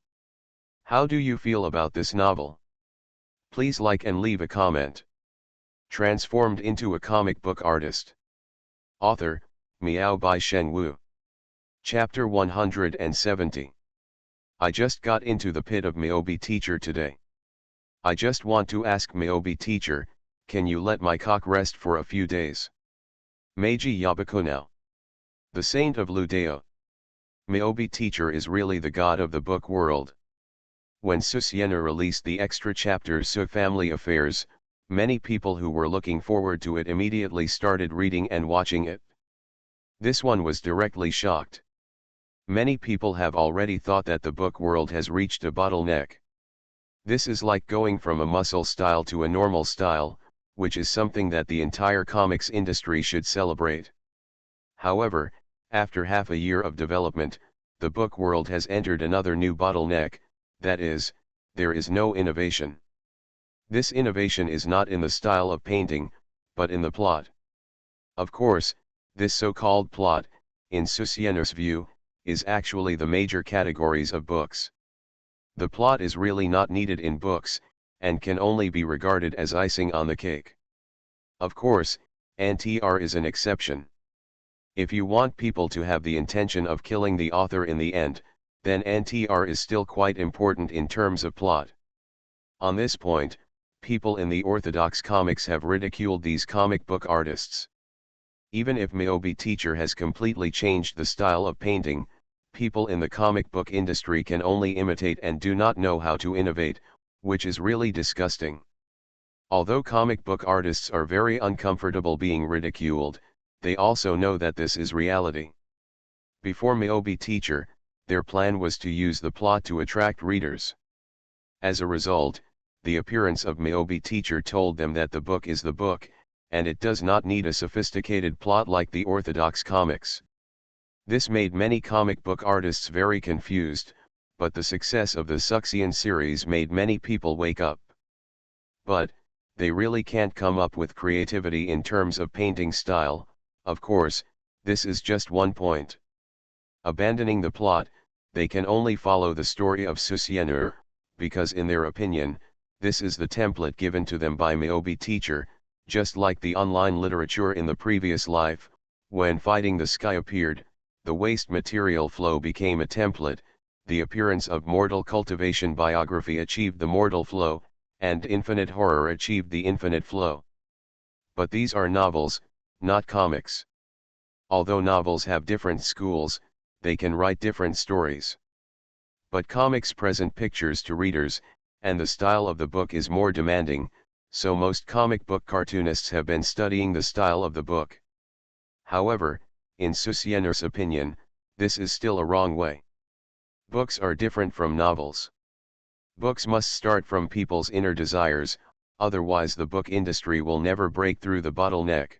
How do you feel about this novel? Please like and leave a comment. Transformed into a comic book artist. Author, Miao Bai Shen Wu. Chapter 170. I just got into the pit of Miaobi teacher today. I just want to ask Miaobi teacher, can you let my cock rest for a few days? Meiji Yabako now. The saint of Ludeo. Miaobi teacher is really the god of the book world. When Susiena released the extra chapters So Family Affairs, many people who were looking forward to it immediately started reading and watching it. This one was directly shocked. Many people have already thought that the book world has reached a bottleneck. This is like going from a muscle style to a normal style, which is something that the entire comics industry should celebrate. However, after half a year of development, the book world has entered another new bottleneck, that is, there is no innovation. This innovation is not in the style of painting, but in the plot. Of course, this so-called plot, in Susiener's view, is actually the major categories of books. The plot is really not needed in books, and can only be regarded as icing on the cake. Of course, NTR is an exception. If you want people to have the intention of killing the author in the end, then NTR is still quite important in terms of plot. On this point, people in the orthodox comics have ridiculed these comic book artists. Even if Miaobi teacher has completely changed the style of painting, people in the comic book industry can only imitate and do not know how to innovate, which is really disgusting. Although comic book artists are very uncomfortable being ridiculed, they also know that this is reality. Before Miaobi teacher, their plan was to use the plot to attract readers. As a result, the appearance of Miaobi teacher told them that the book is the book, and it does not need a sophisticated plot like the orthodox comics. This made many comic book artists very confused, but the success of the Suxian series made many people wake up. But, they really can't come up with creativity in terms of painting style. Of course, this is just one point. Abandoning the plot, they can only follow the story of Susiener, because in their opinion, this is the template given to them by Miaobi teacher, just like the online literature in the previous life. When Fighting the Sky appeared, the waste material flow became a template, the appearance of Mortal Cultivation biography achieved the mortal flow, and Infinite Horror achieved the infinite flow. But these are novels, not comics. Although novels have different schools, they can write different stories. But comics present pictures to readers, and the style of the book is more demanding, so most comic book cartoonists have been studying the style of the book. However, in Susiener's opinion, this is still a wrong way. Books are different from novels. Books must start from people's inner desires, otherwise the book industry will never break through the bottleneck.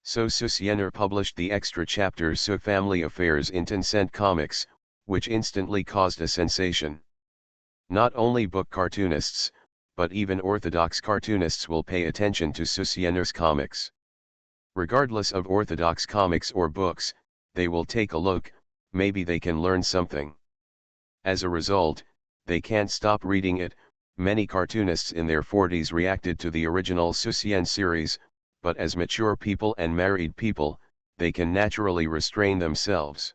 So Susiener published the extra chapters So Family Affairs in Tencent Comics, which instantly caused a sensation. Not only book cartoonists, but even orthodox cartoonists will pay attention to Susiener's comics. Regardless of orthodox comics or books, they will take a look, maybe they can learn something. As a result, they can't stop reading it. Many cartoonists in their 40s reacted to the original Susien series, but as mature people and married people, they can naturally restrain themselves.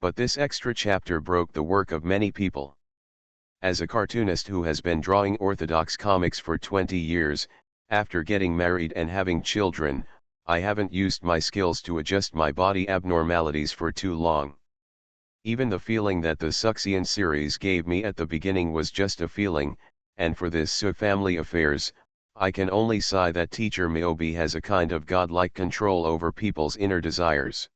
But this extra chapter broke the work of many people. As a cartoonist who has been drawing orthodox comics for 20 years, after getting married and having children, I haven't used my skills to adjust my body abnormalities for too long. Even the feeling that the Suxian series gave me at the beginning was just a feeling, and for this So Family Affairs, I can only sigh that teacher Miyobi has a kind of godlike control over people's inner desires.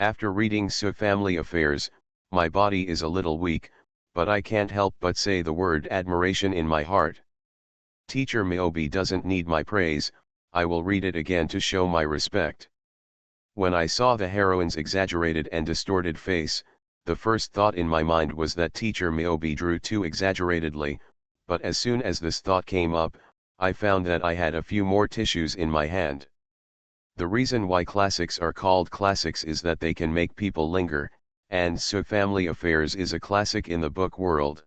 After reading So Family Affairs, my body is a little weak, but I can't help but say the word admiration in my heart. Teacher Miyobi doesn't need my praise, I will read it again to show my respect. When I saw the heroine's exaggerated and distorted face, the first thought in my mind was that teacher Miyobi drew too exaggeratedly, but as soon as this thought came up, I found that I had a few more tissues in my hand. The reason why classics are called classics is that they can make people linger, and So Family Affairs is a classic in the book world.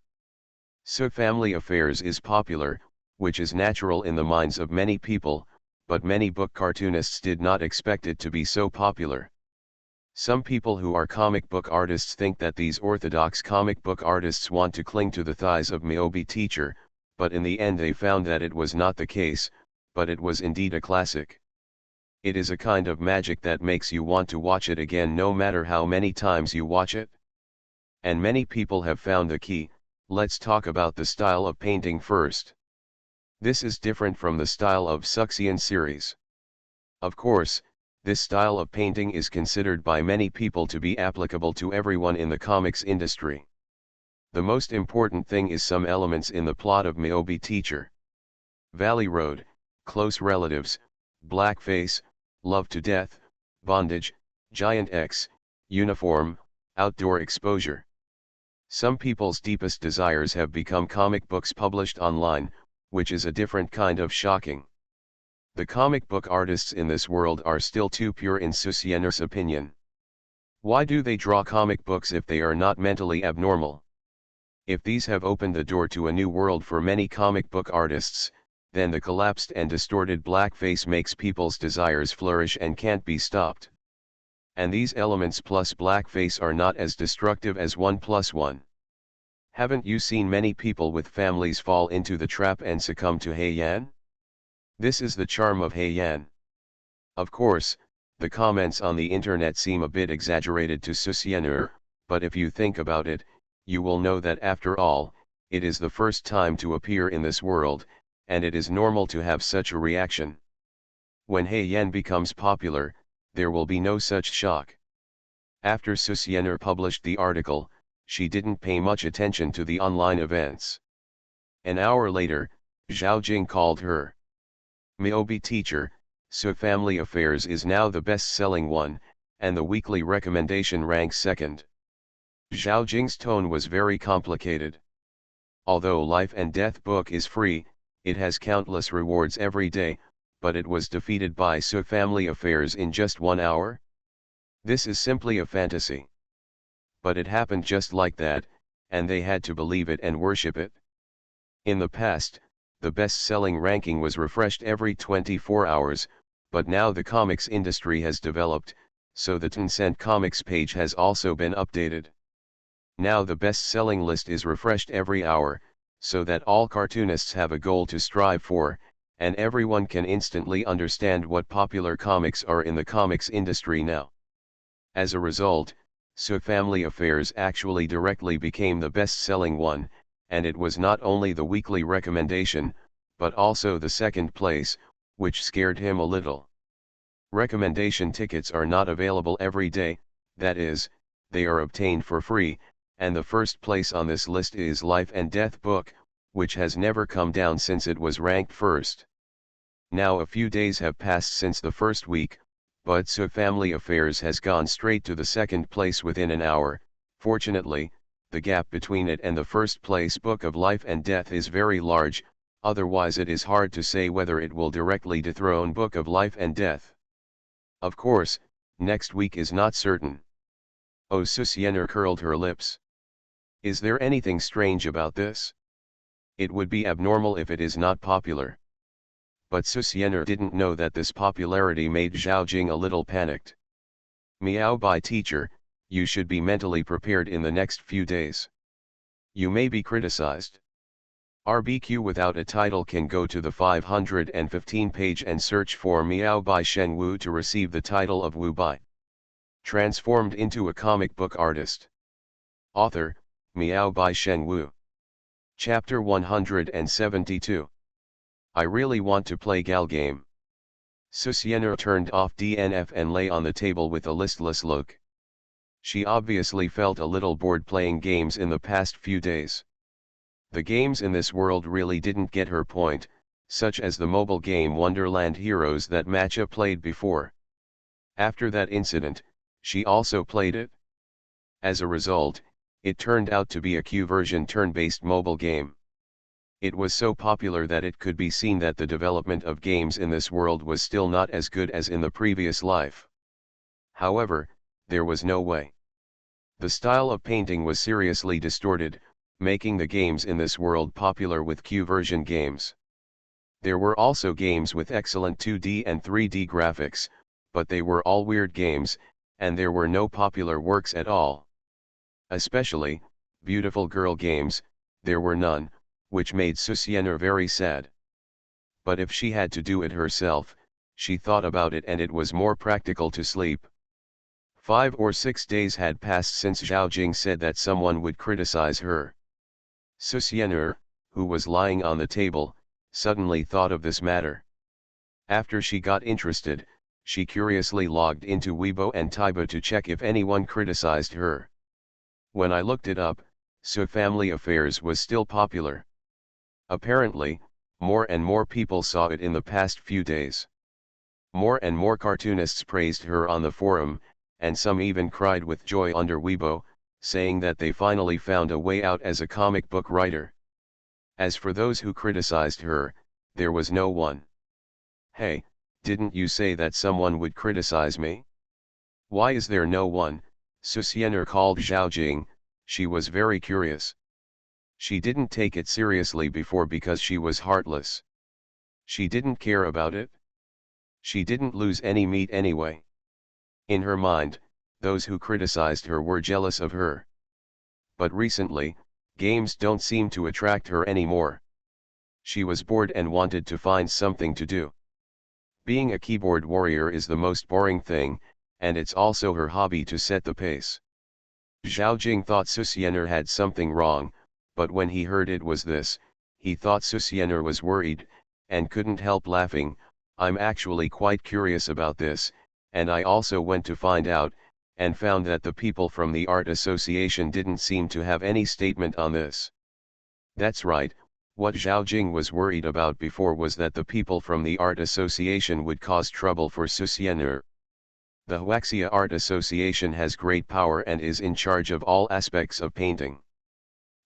So Family Affairs is popular, which is natural in the minds of many people, but many book cartoonists did not expect it to be so popular. Some people who are comic book artists think that these orthodox comic book artists want to cling to the thighs of Miyobi teacher, but in the end they found that it was not the case, but it was indeed a classic. It is a kind of magic that makes you want to watch it again no matter how many times you watch it. And many people have found the key. Let's talk about the style of painting first. This is different from the style of Suxian series. Of course, this style of painting is considered by many people to be applicable to everyone in the comics industry. The most important thing is some elements in the plot of Miyobi Teacher. Valley Road, close relatives, blackface, love to death, bondage, giant X, uniform, outdoor exposure. Some people's deepest desires have become comic books published online, which is a different kind of shocking. The comic book artists in this world are still too pure in Susiener's opinion. Why do they draw comic books if they are not mentally abnormal? If these have opened the door to a new world for many comic book artists, then the collapsed and distorted blackface makes people's desires flourish and can't be stopped. And these elements plus blackface are not as destructive as 1+1. Haven't you seen many people with families fall into the trap and succumb to Heian? This is the charm of Heian. Of course, the comments on the internet seem a bit exaggerated to Susiener, but if you think about it, you will know that after all, it is the first time to appear in this world, and it is normal to have such a reaction. When Heian becomes popular, there will be no such shock. After Susiener published the article, she didn't pay much attention to the online events. An hour later, Zhao Jing called her. Miyobi Teacher, So Family Affairs is now the best-selling one, and the weekly recommendation ranks second. Zhao Jing's tone was very complicated. Although Life and Death book is free, it has countless rewards every day, but it was defeated by So Family Affairs in just 1 hour? This is simply a fantasy. But it happened just like that, and they had to believe it and worship it. In the past, the best-selling ranking was refreshed every 24 hours, but now the comics industry has developed, so the Tencent Comics page has also been updated. Now the best-selling list is refreshed every hour, so that all cartoonists have a goal to strive for, and everyone can instantly understand what popular comics are in the comics industry now. As a result, So Family Affairs actually directly became the best-selling one, and it was not only the weekly recommendation, but also the second place, which scared him a little. Recommendation tickets are not available every day, that is, they are obtained for free, and the first place on this list is Life and Death book, which has never come down since it was ranked first. Now a few days have passed since the first week, but So Family Affairs has gone straight to the second place within an hour. Fortunately, the gap between it and the first place book of Life and Death is very large, otherwise it is hard to say whether it will directly dethrone Book of Life and Death. Of course, next week is not certain. Oh, Susiener curled her lips. Is there anything strange about this? It would be abnormal if it is not popular. But Susiener didn't know that this popularity made Zhao Jing a little panicked. Meow by teacher, you should be mentally prepared in the next few days. You may be criticized. RBQ without a title can go to the 515 page and search for Meow by Shen Wu to receive the title of Wu Bai. Transformed into a comic book artist. Author, Meow by Shen Wu. Chapter 172. I really want to play gal game. Susienner turned off DNF and lay on the table with a listless look. She obviously felt a little bored playing games in the past few days. The games in this world really didn't get her point, such as the mobile game Wonderland Heroes that Matcha played before. After that incident, she also played it. As a result, it turned out to be a Q-version turn-based mobile game. It was so popular that it could be seen that the development of games in this world was still not as good as in the previous life. However, there was no way. The style of painting was seriously distorted, making the games in this world popular with Q-version games. There were also games with excellent 2D and 3D graphics, but they were all weird games, and there were no popular works at all. Especially, beautiful girl games, there were none, which made Susienner very sad. But if she had to do it herself, she thought about it and it was more practical to sleep. 5 or 6 days had passed since Zhao Jing said that someone would criticize her. Susienner, who was lying on the table, suddenly thought of this matter. After she got interested, she curiously logged into Weibo and Taibo to check if anyone criticized her. When I looked it up, So Family Affairs was still popular. Apparently, more and more people saw it in the past few days. More and more cartoonists praised her on the forum, and some even cried with joy under Weibo, saying that they finally found a way out as a comic book writer. As for those who criticized her, there was no one. "Hey, didn't you say that someone would criticize me? Why is there no one?" Susienner called Zhao Jing. She was very curious. She didn't take it seriously before because she was heartless. She didn't care about it. She didn't lose any meat anyway. In her mind, those who criticized her were jealous of her. But recently, games don't seem to attract her anymore. She was bored and wanted to find something to do. Being a keyboard warrior is the most boring thing, and it's also her hobby to set the pace. Zhao Jing thought Susienner had something wrong, but when he heard it was this, he thought Susienner was worried, and couldn't help laughing. "I'm actually quite curious about this, and I also went to find out, and found that the people from the Art Association didn't seem to have any statement on this." That's right, what Zhao Jing was worried about before was that the people from the Art Association would cause trouble for Susienner. The Huaxia Art Association has great power and is in charge of all aspects of painting.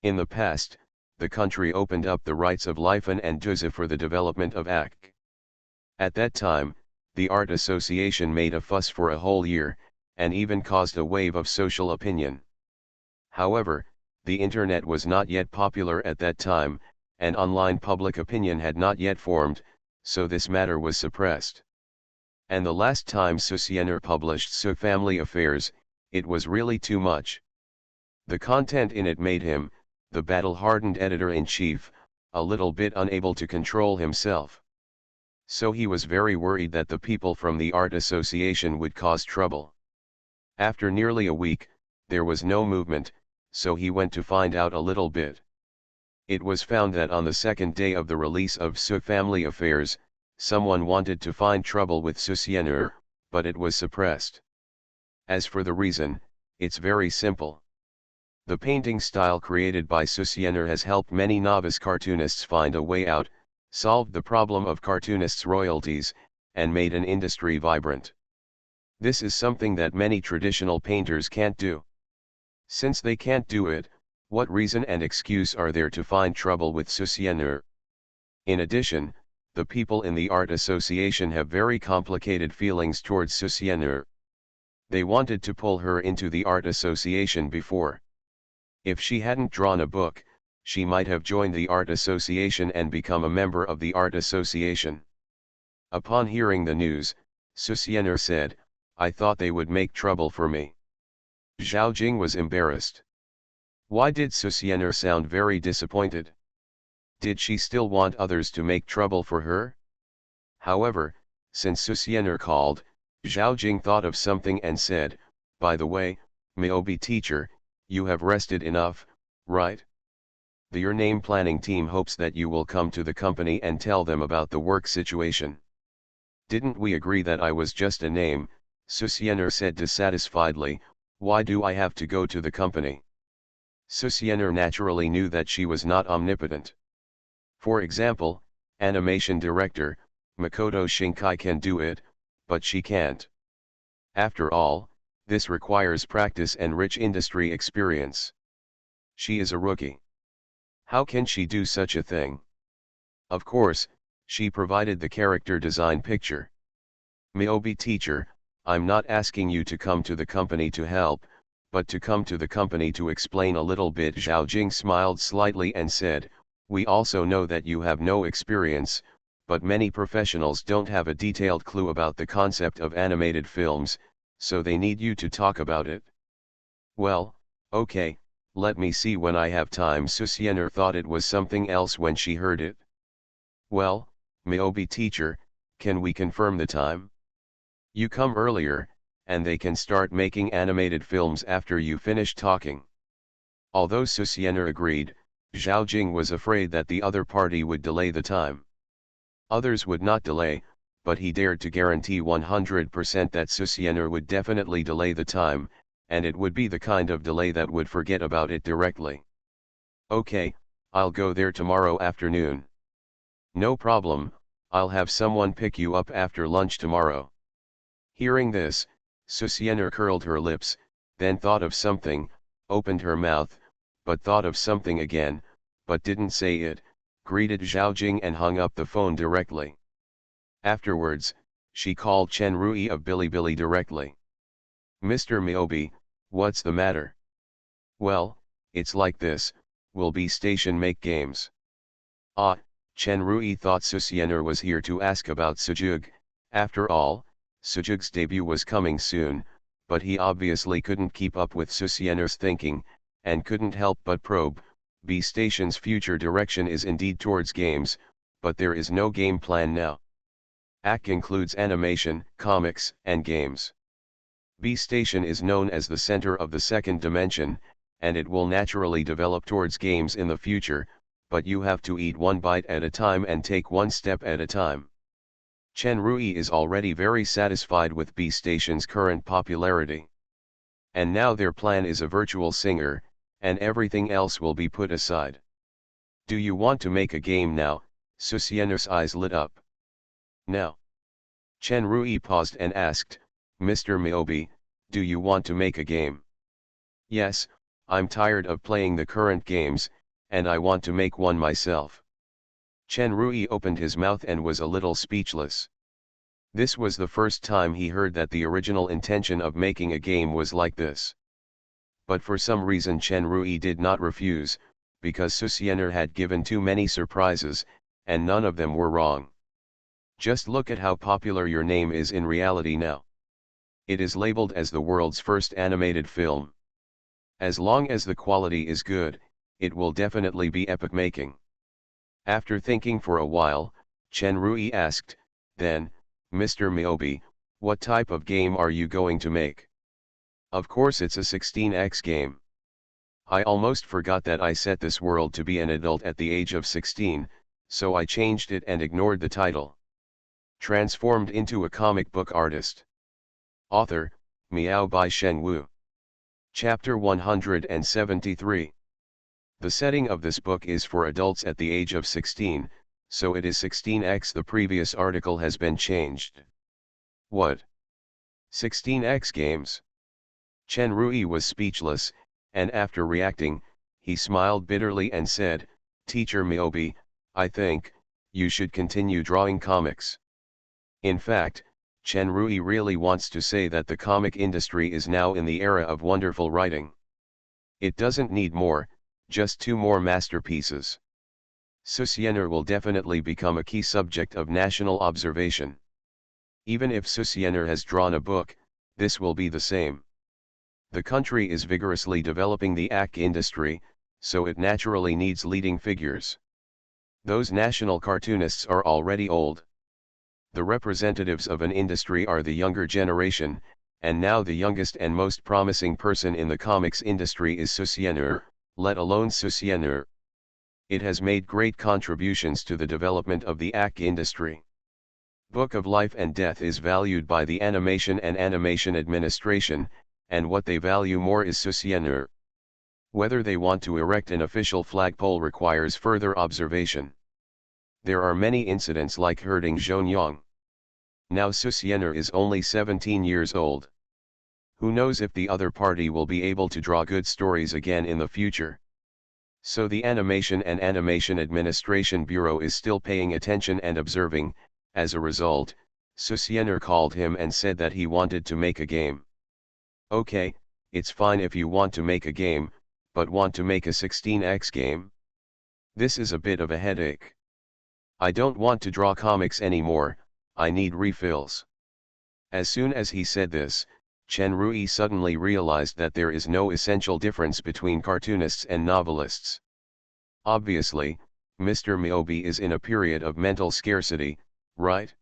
In the past, the country opened up the rights of Lifen and Duzi for the development of AK. At that time, the Art Association made a fuss for a whole year, and even caused a wave of social opinion. However, the internet was not yet popular at that time, and online public opinion had not yet formed, so this matter was suppressed. And the last time Susienner published So Family Affairs, it was really too much. The content in it made him, the battle-hardened editor-in-chief, a little bit unable to control himself. So he was very worried that the people from the Art Association would cause trouble. After nearly a week, there was no movement, so he went to find out a little bit. It was found that on the second day of the release of So Family Affairs, someone wanted to find trouble with Susienner, but it was suppressed. As for the reason, it's very simple. The painting style created by Susienner has helped many novice cartoonists find a way out, solved the problem of cartoonists' royalties, and made an industry vibrant. This is something that many traditional painters can't do. Since they can't do it, what reason and excuse are there to find trouble with Susienner? In addition, the people in the Art Association have very complicated feelings towards Susienner. They wanted to pull her into the Art Association before. If she hadn't drawn a book, she might have joined the Art Association and become a member of the Art Association. Upon hearing the news, Susienner said, "I thought they would make trouble for me." Zhao Jing was embarrassed. Why did Susienner sound very disappointed? Did she still want others to make trouble for her? However, since Susienner called, Zhao Jing thought of something and said, "By the way, Miyobi teacher, you have rested enough, right? Your name planning team hopes that you will come to the company and tell them about the work situation. Didn't we agree that I was just a name? Susiener said dissatisfiedly. Why do I have to go to the company? Susiener naturally knew that she was not omnipotent. For example, animation director, Makoto Shinkai can do it, but she can't. After all, this requires practice and rich industry experience. She is a rookie. How can she do such a thing? Of course, she provided the character design picture. Miobi teacher, I'm not asking you to come to the company to help, but to come to the company to explain a little bit. Zhao Jing smiled slightly and said, we also know that you have no experience, but many professionals don't have a detailed clue about the concept of animated films, so they need you to talk about it. Well, okay, let me see when I have time. Susiener thought it was something else when she heard it. Well, Miobi teacher, can we confirm the time? You come earlier, and they can start making animated films after you finish talking. Although Susiener agreed, Zhao Jing was afraid that the other party would delay the time. Others would not delay, but he dared to guarantee 100% that Susiener would definitely delay the time, and it would be the kind of delay that would forget about it directly. Okay, I'll go there tomorrow afternoon. No problem, I'll have someone pick you up after lunch tomorrow. Hearing this, Susiener curled her lips, then thought of something, opened her mouth, but thought of something again, but didn't say it, greeted Zhao Jing and hung up the phone directly. Afterwards, she called Chen Rui of Bilibili directly. Mr. Miobi, what's the matter? Well, it's like this, will B Station make games? Ah, Chen Rui thought Susiener was here to ask about Sujug. After all, Sujug's debut was coming soon, but he obviously couldn't keep up with Susiener's thinking, and couldn't help but probe. B Station's future direction is indeed towards games, but there is no game plan now. AC includes animation, comics, and games. B Station is known as the center of the second dimension, and it will naturally develop towards games in the future, but you have to eat one bite at a time and take one step at a time. Chen Rui is already very satisfied with B Station's current popularity. And now their plan is a virtual singer, and everything else will be put aside. Do you want to make a game now? Susiener's eyes lit up. Now. Chen Rui paused and asked, Mr. Miobi, do you want to make a game? Yes, I'm tired of playing the current games, and I want to make one myself. Chen Rui opened his mouth and was a little speechless. This was the first time he heard that the original intention of making a game was like this. But for some reason Chen Rui did not refuse, because Susiener had given too many surprises, and none of them were wrong. Just look at how popular your name is in reality now. It is labeled as the world's first animated film. As long as the quality is good, it will definitely be epoch-making. After thinking for a while, Chen Rui asked, then, Mr. Miobi, what type of game are you going to make? Of course it's a 16x game. I almost forgot that I set this world to be an adult at the age of 16, so I changed it and ignored the title. Transformed into a comic book artist. Author, Miao Bai Sheng Wu. Chapter 173. The setting of this book is for adults at the age of 16, so it is 16x. The previous article has been changed. What? 16x games? Chen Rui was speechless, and after reacting, he smiled bitterly and said, Teacher Miobi, I think, you should continue drawing comics. In fact, Chen Rui really wants to say that the comic industry is now in the era of wonderful writing. It doesn't need more, just 2 more masterpieces. Susiener will definitely become a key subject of national observation. Even if Susiener has drawn a book, this will be the same. The country is vigorously developing the AC industry, so it naturally needs leading figures. Those national cartoonists are already old. The representatives of an industry are the younger generation, and now the youngest and most promising person in the comics industry is Susiener, let alone Susiener. It has made great contributions to the development of the ACK industry. Book of Life and Death is valued by the Animation and Animation Administration, and what they value more is Société. Whether they want to erect an official flagpole requires further observation. There are many incidents like hurting Zhongyang. Now Société is only 17 years old. Who knows if the other party will be able to draw good stories again in the future. So the Animation and Animation Administration Bureau is still paying attention and observing. As a result, Société called him and said that he wanted to make a game. Okay, it's fine if you want to make a game, but want to make a 16x game? This is a bit of a headache. I don't want to draw comics anymore, I need refills. As soon as he said this, Chen Rui suddenly realized that there is no essential difference between cartoonists and novelists. Obviously, Mr. Miyobi is in a period of mental scarcity, right?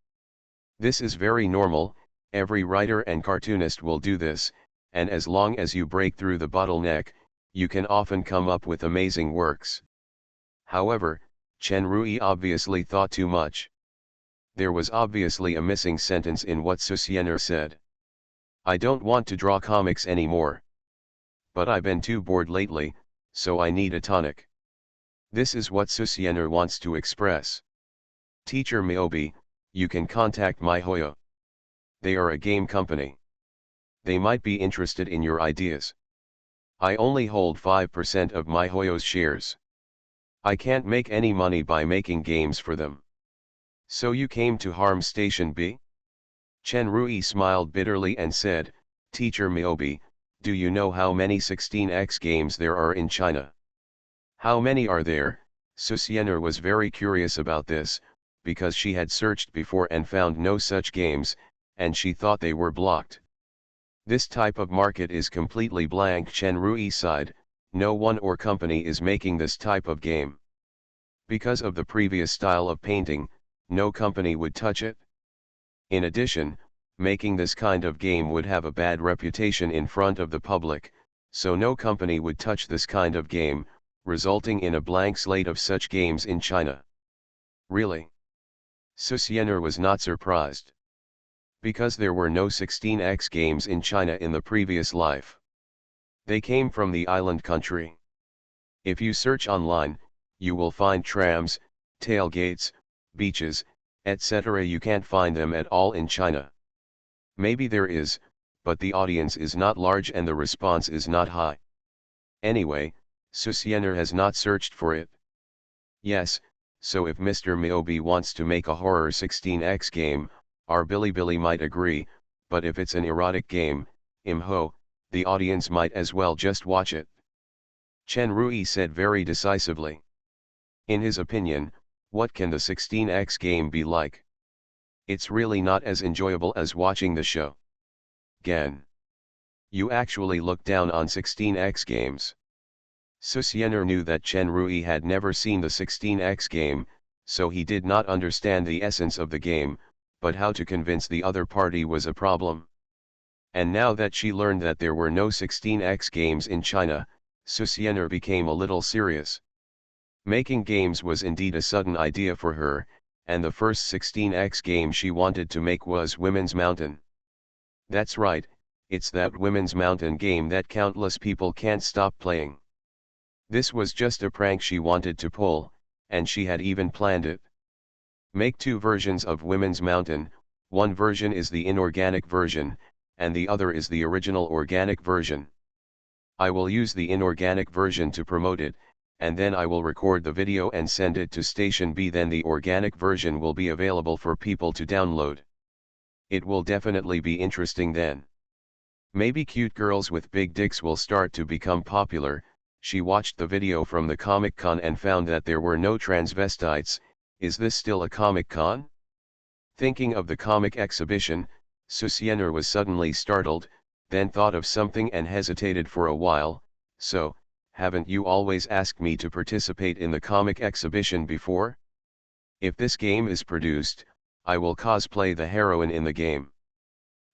This is very normal, every writer and cartoonist will do this, and as long as you break through the bottleneck, you can often come up with amazing works. However, Chen Rui obviously thought too much. There was obviously a missing sentence in what Société said. I don't want to draw comics anymore. But I've been too bored lately, so I need a tonic. This is what Société wants to express. Teacher Miyobi, you can contact MiHoYo. They are a game company. They might be interested in your ideas. I only hold 5% of MiHoYo's shares. I can't make any money by making games for them. So you came to harm Station B? Chen Rui smiled bitterly and said, Teacher Miyobi, do you know how many 16x games there are in China? How many are there? Société was very curious about this, because she had searched before and found no such games, and she thought they were blocked. This type of market is completely blank. Chen Rui sighed, no one or company is making this type of game. Because of the previous style of painting, no company would touch it. In addition, making this kind of game would have a bad reputation in front of the public, so no company would touch this kind of game, resulting in a blank slate of such games in China. Really? Société was not surprised. Because there were no 16x games in China in the previous life. They came from the island country. If you search online, you will find trams, tailgates, beaches, etc. You can't find them at all in China. Maybe there is, but the audience is not large and the response is not high. Anyway, Société has not searched for it. Yes, so if Mr. Miyobi wants to make a horror 16x game, our Bilibili might agree, but if it's an erotic game, imho, the audience might as well just watch it. Chen Rui said very decisively. In his opinion, what can the 16x game be like? It's really not as enjoyable as watching the show. Gen. You actually look down on 16x games. Société knew that Chen Rui had never seen the 16x game, so he did not understand the essence of the game, but how to convince the other party was a problem. And now that she learned that there were no 16x games in China, Société became a little serious. Making games was indeed a sudden idea for her, and the first 16x game she wanted to make was Women's Mountain. That's right, it's that Women's Mountain game that countless people can't stop playing. This was just a prank she wanted to pull, and she had even planned it. Make two versions of Women's Mountain, one version is the inorganic version, and the other is the original organic version. I will use the inorganic version to promote it, and then I will record the video and send it to Station B. Then the organic version will be available for people to download. It will definitely be interesting then. Maybe cute girls with big dicks will start to become popular. She watched the video from the Comic-Con and found that there were no transvestites. Is this still a Comic-Con? Thinking of the comic exhibition, Société was suddenly startled, then thought of something and hesitated for a while. So, haven't you always asked me to participate in the comic exhibition before? If this game is produced, I will cosplay the heroine in the game.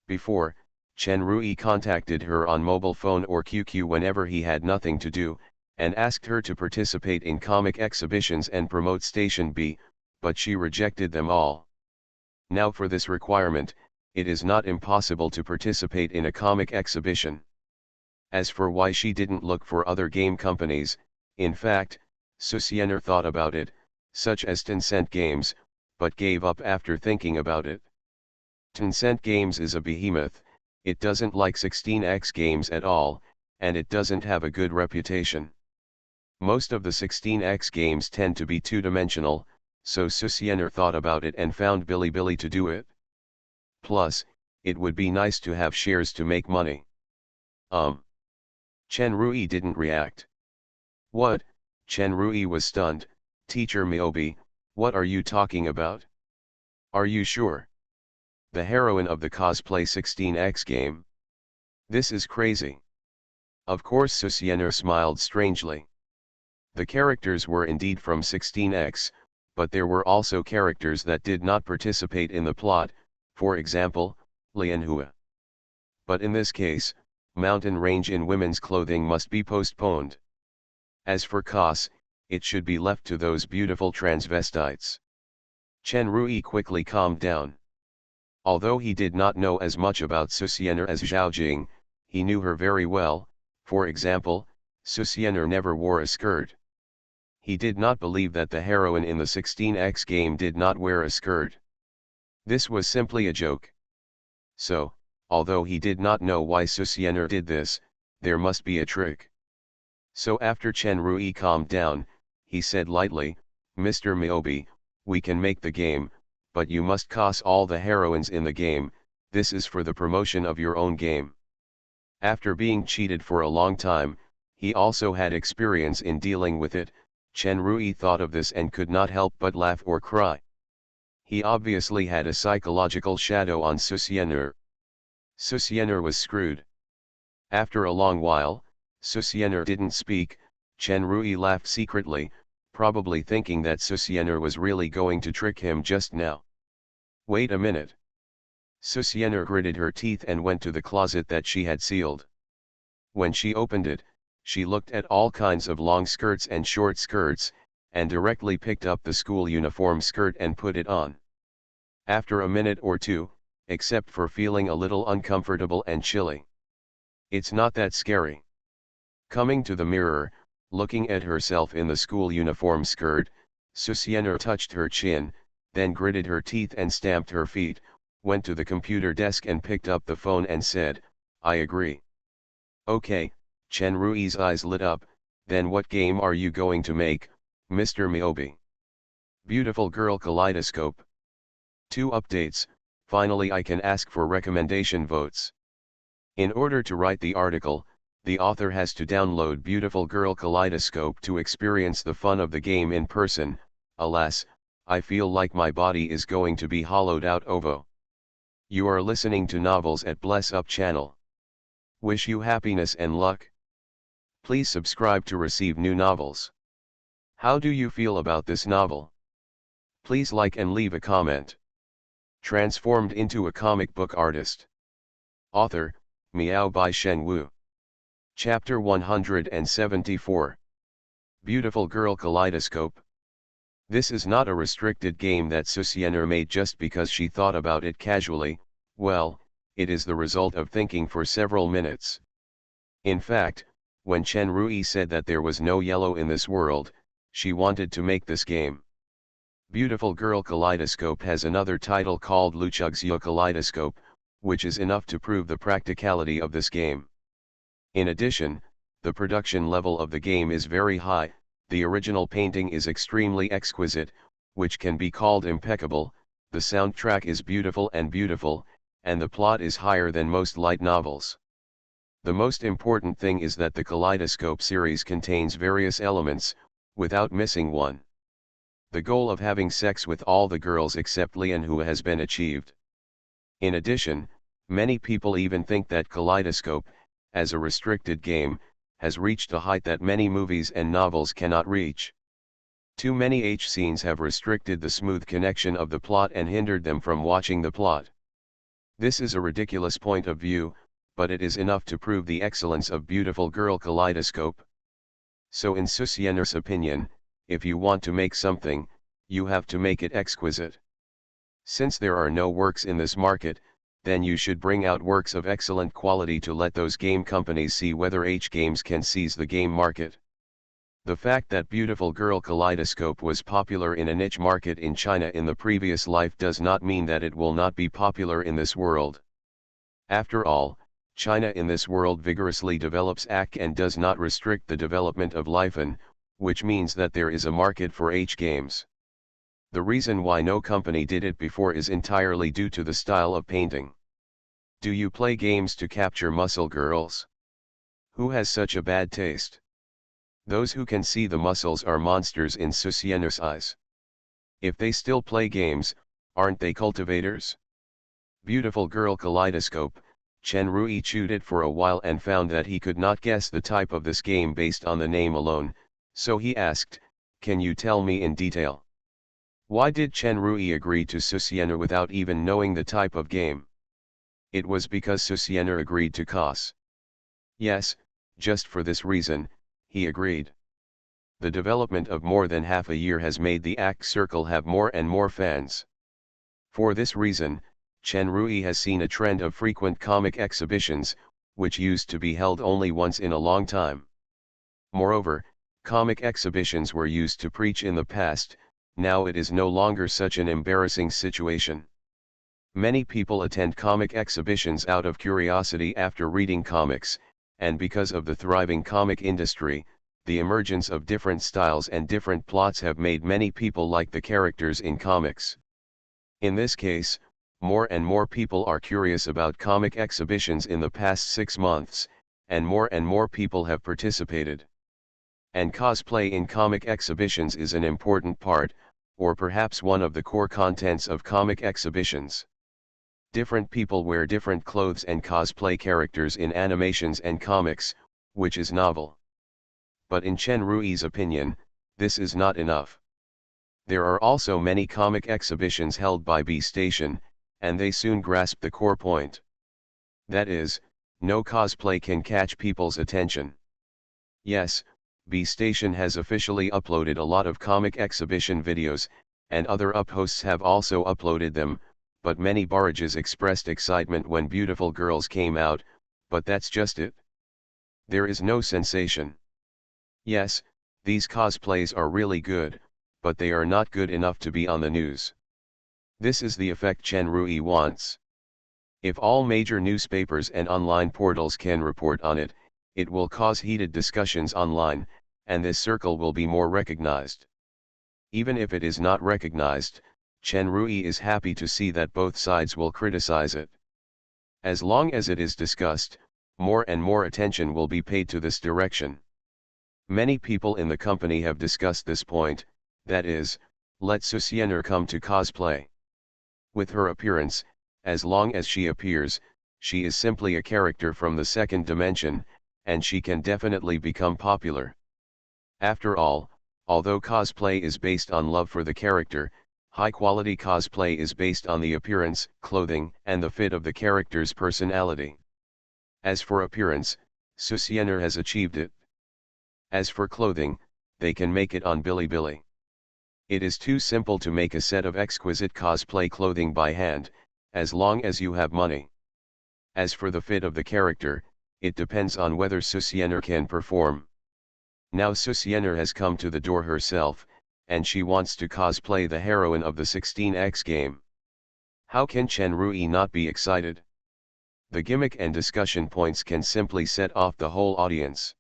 Before, Chen Rui contacted her on mobile phone or QQ whenever he had nothing to do, and asked her to participate in comic exhibitions and promote Station B, but she rejected them all. Now for this requirement, it is not impossible to participate in a comic exhibition. As for why she didn't look for other game companies, in fact, Susiener thought about it, such as Tencent Games, but gave up after thinking about it. Tencent Games is a behemoth, it doesn't like 16x games at all, and it doesn't have a good reputation. Most of the 16x games tend to be two-dimensional, so Susiener thought about it and found Bilibili to do it. Plus, it would be nice to have shares to make money. Chen Rui didn't react. What? Chen Rui was stunned. Teacher Miyobi, what are you talking about? Are you sure? The heroine of the cosplay 16x game? This is crazy. Of course Susiener smiled strangely. The characters were indeed from 16x, but there were also characters that did not participate in the plot, for example, Lianhua. But in this case, mountain range in women's clothing must be postponed. As for cos, it should be left to those beautiful transvestites. Chen Rui quickly calmed down. Although he did not know as much about Susiener as Zhao Jing, he knew her very well. For example, Susiener never wore a skirt. He did not believe that the heroine in the 16x game did not wear a skirt. This was simply a joke. So, although he did not know why Susiener did this, there must be a trick. So after Chen Rui calmed down, he said lightly, Mr. Miyobi, we can make the game, but you must cast all the heroines in the game, this is for the promotion of your own game. After being cheated for a long time, he also had experience in dealing with it. Chen Rui thought of this and could not help but laugh or cry. He obviously had a psychological shadow on Susiener. Susiener was screwed. After a long while, Susiener didn't speak. Chen Rui laughed secretly, probably thinking that Susiener was really going to trick him just now. Wait a minute. Susiener gritted her teeth and went to the closet that she had sealed. When she opened it, she looked at all kinds of long skirts and short skirts, and directly picked up the school uniform skirt and put it on. After a minute or two, except for feeling a little uncomfortable and chilly. It's not that scary. Coming to the mirror, looking at herself in the school uniform skirt, Susiener touched her chin, then gritted her teeth and stamped her feet, went to the computer desk and picked up the phone and said, I agree. Okay, Chen Rui's eyes lit up, then what game are you going to make, Mr. Miyobi? Beautiful Girl Kaleidoscope. 2 updates, finally I can ask for recommendation votes. In order to write the article, the author has to download Beautiful Girl Kaleidoscope to experience the fun of the game in person. Alas, I feel like my body is going to be hollowed out ovo. You are listening to Novels at Bless Up channel. Wish you happiness and luck. Please subscribe to receive new novels. How do you feel about this novel? Please like and leave a comment. Transformed into a comic book artist. Author, Miao Bai Shen Wu. Chapter 174. Beautiful Girl Kaleidoscope. This is not a restricted game that Susiener made just because she thought about it casually. Well, it is the result of thinking for several minutes. In fact, when Chen Rui said that there was no yellow in this world, she wanted to make this game. Beautiful Girl Kaleidoscope has another title called Luchugzio Kaleidoscope, which is enough to prove the practicality of this game. In addition, the production level of the game is very high, the original painting is extremely exquisite, which can be called impeccable, the soundtrack is beautiful, and the plot is higher than most light novels. The most important thing is that the Kaleidoscope series contains various elements, without missing one. The goal of having sex with all the girls except Lianhua has been achieved. In addition, many people even think that Kaleidoscope, as a restricted game, has reached a height that many movies and novels cannot reach. Too many H-scenes have restricted the smooth connection of the plot and hindered them from watching the plot. This is a ridiculous point of view, but it is enough to prove the excellence of Beautiful Girl Kaleidoscope. So in Susiener's opinion, if you want to make something, you have to make it exquisite. Since there are no works in this market, then you should bring out works of excellent quality to let those game companies see whether H games can seize the game market. The fact that Beautiful Girl Kaleidoscope was popular in a niche market in China in the previous life does not mean that it will not be popular in this world. After all, China in this world vigorously develops ACK and does not restrict the development of Lifen, which means that there is a market for H games. The reason why no company did it before is entirely due to the style of painting. Do you play games to capture muscle girls? Who has such a bad taste? Those who can see the muscles are monsters in Susiener's eyes. If they still play games, aren't they cultivators? Beautiful Girl Kaleidoscope, Chen Rui chewed it for a while and found that he could not guess the type of this game based on the name alone, so he asked, "Can you tell me in detail?" Why did Chen Rui agree to Susiener without even knowing the type of game? It was because Susiener agreed to cause. Yes, just for this reason, he agreed. The development of more than half a year has made the ACK circle have more and more fans. For this reason, Chen Rui has seen a trend of frequent comic exhibitions, which used to be held only once in a long time. Moreover, comic exhibitions were used to preach in the past. Now it is no longer such an embarrassing situation. Many people attend comic exhibitions out of curiosity after reading comics, and because of the thriving comic industry, the emergence of different styles and different plots have made many people like the characters in comics. In this case, more and more people are curious about comic exhibitions in the past 6 months, and more people have participated. And cosplay in comic exhibitions is an important part, or perhaps one of the core contents of comic exhibitions. Different people wear different clothes and cosplay characters in animations and comics, which is novel. But in Chen Rui's opinion, this is not enough. There are also many comic exhibitions held by B Station, and they soon grasp the core point. That is, no cosplay can catch people's attention. Yes, B Station has officially uploaded a lot of comic exhibition videos, and other uphosts have also uploaded them, but many barrages expressed excitement when Beautiful Girls came out, but that's just it. There is no sensation. Yes, these cosplays are really good, but they are not good enough to be on the news. This is the effect Chen Rui wants. If all major newspapers and online portals can report on it, it will cause heated discussions online, and this circle will be more recognized. Even if it is not recognized, Chen Rui is happy to see that both sides will criticize it. As long as it is discussed, more and more attention will be paid to this direction. Many people in the company have discussed this point, that is, let Susiener come to cosplay. With her appearance, as long as she appears, she is simply a character from the second dimension, and she can definitely become popular. After all, although cosplay is based on love for the character, high-quality cosplay is based on the appearance, clothing, and the fit of the character's personality. As for appearance, Susiener has achieved it. As for clothing, they can make it on Bilibili. It is too simple to make a set of exquisite cosplay clothing by hand, as long as you have money. As for the fit of the character, it depends on whether Susiener can perform. Now Susiener has come to the door herself, and she wants to cosplay the heroine of the 16X game. How can Chen Rui not be excited? The gimmick and discussion points can simply set off the whole audience.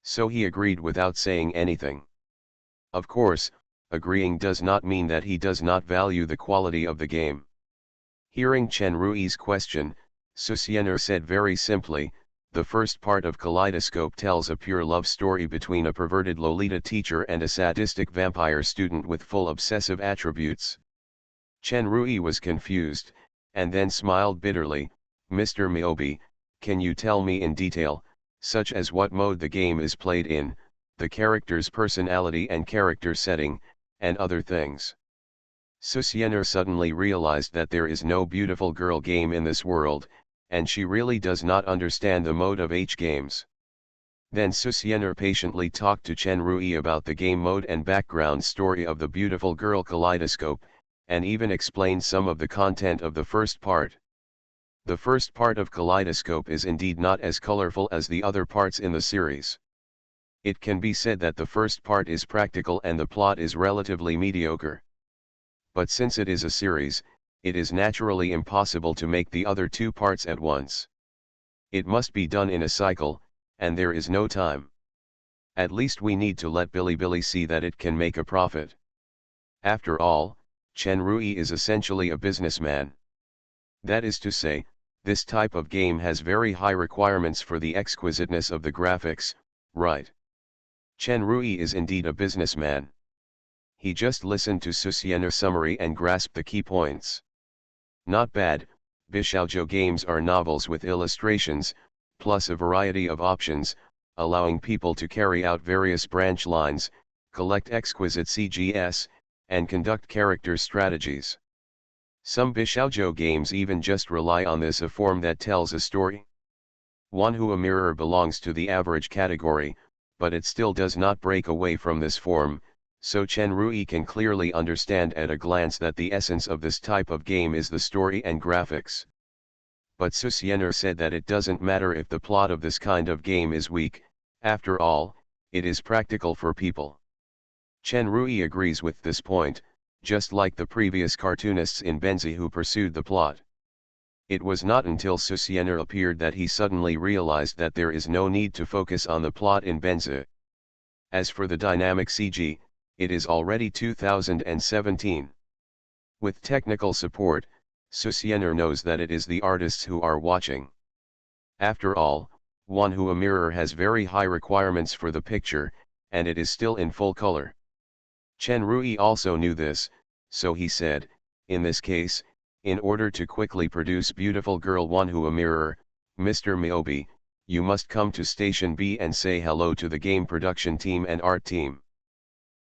So he agreed without saying anything. Of course, agreeing does not mean that he does not value the quality of the game. Hearing Chen Rui's question, Susiener said very simply, the first part of Kaleidoscope tells a pure love story between a perverted Lolita teacher and a sadistic vampire student with full obsessive attributes. Chen Rui was confused, and then smiled bitterly. Mr. Miyobi, can you tell me in detail, such as what mode the game is played in, the character's personality and character setting, and other things? Susiener suddenly realized that there is no beautiful girl game in this world, and she really does not understand the mode of H games. Then Susiener patiently talked to Chen Rui about the game mode and background story of the beautiful girl Kaleidoscope, and even explained some of the content of the first part. The first part of Kaleidoscope is indeed not as colorful as the other parts in the series. It can be said that the first part is practical and the plot is relatively mediocre. But since it is a series, it is naturally impossible to make the other two parts at once. It must be done in a cycle, and there is no time. At least we need to let Bilibili see that it can make a profit. After all, Chen Rui is essentially a businessman. That is to say, this type of game has very high requirements for the exquisiteness of the graphics, right? Chen Rui is indeed a businessman. He just listened to Susiener's summary and grasped the key points. Not bad. Bishoujo games are novels with illustrations, plus a variety of options, allowing people to carry out various branch lines, collect exquisite CGS, and conduct character strategies. Some Bishoujo games even just rely on this, a form that tells a story. One Who a Mirror belongs to the average category, but it still does not break away from this form, so Chen Rui can clearly understand at a glance that the essence of this type of game is the story and graphics. But Susiener said that it doesn't matter if the plot of this kind of game is weak, after all, it is practical for people. Chen Rui agrees with this point, just like the previous cartoonists in Benzi who pursued the plot. It was not until Susiener appeared that he suddenly realized that there is no need to focus on the plot in Benzi. As for the dynamic CG, it is already 2017. With technical support, Susiener knows that it is the artists who are watching. After all, One Who a Mirror has very high requirements for the picture, and it is still in full color. Chen Rui also knew this, so he said, in this case, in order to quickly produce beautiful girl One Who a Mirror, Mr. Miyobi, you must come to Station B and say hello to the game production team and art team.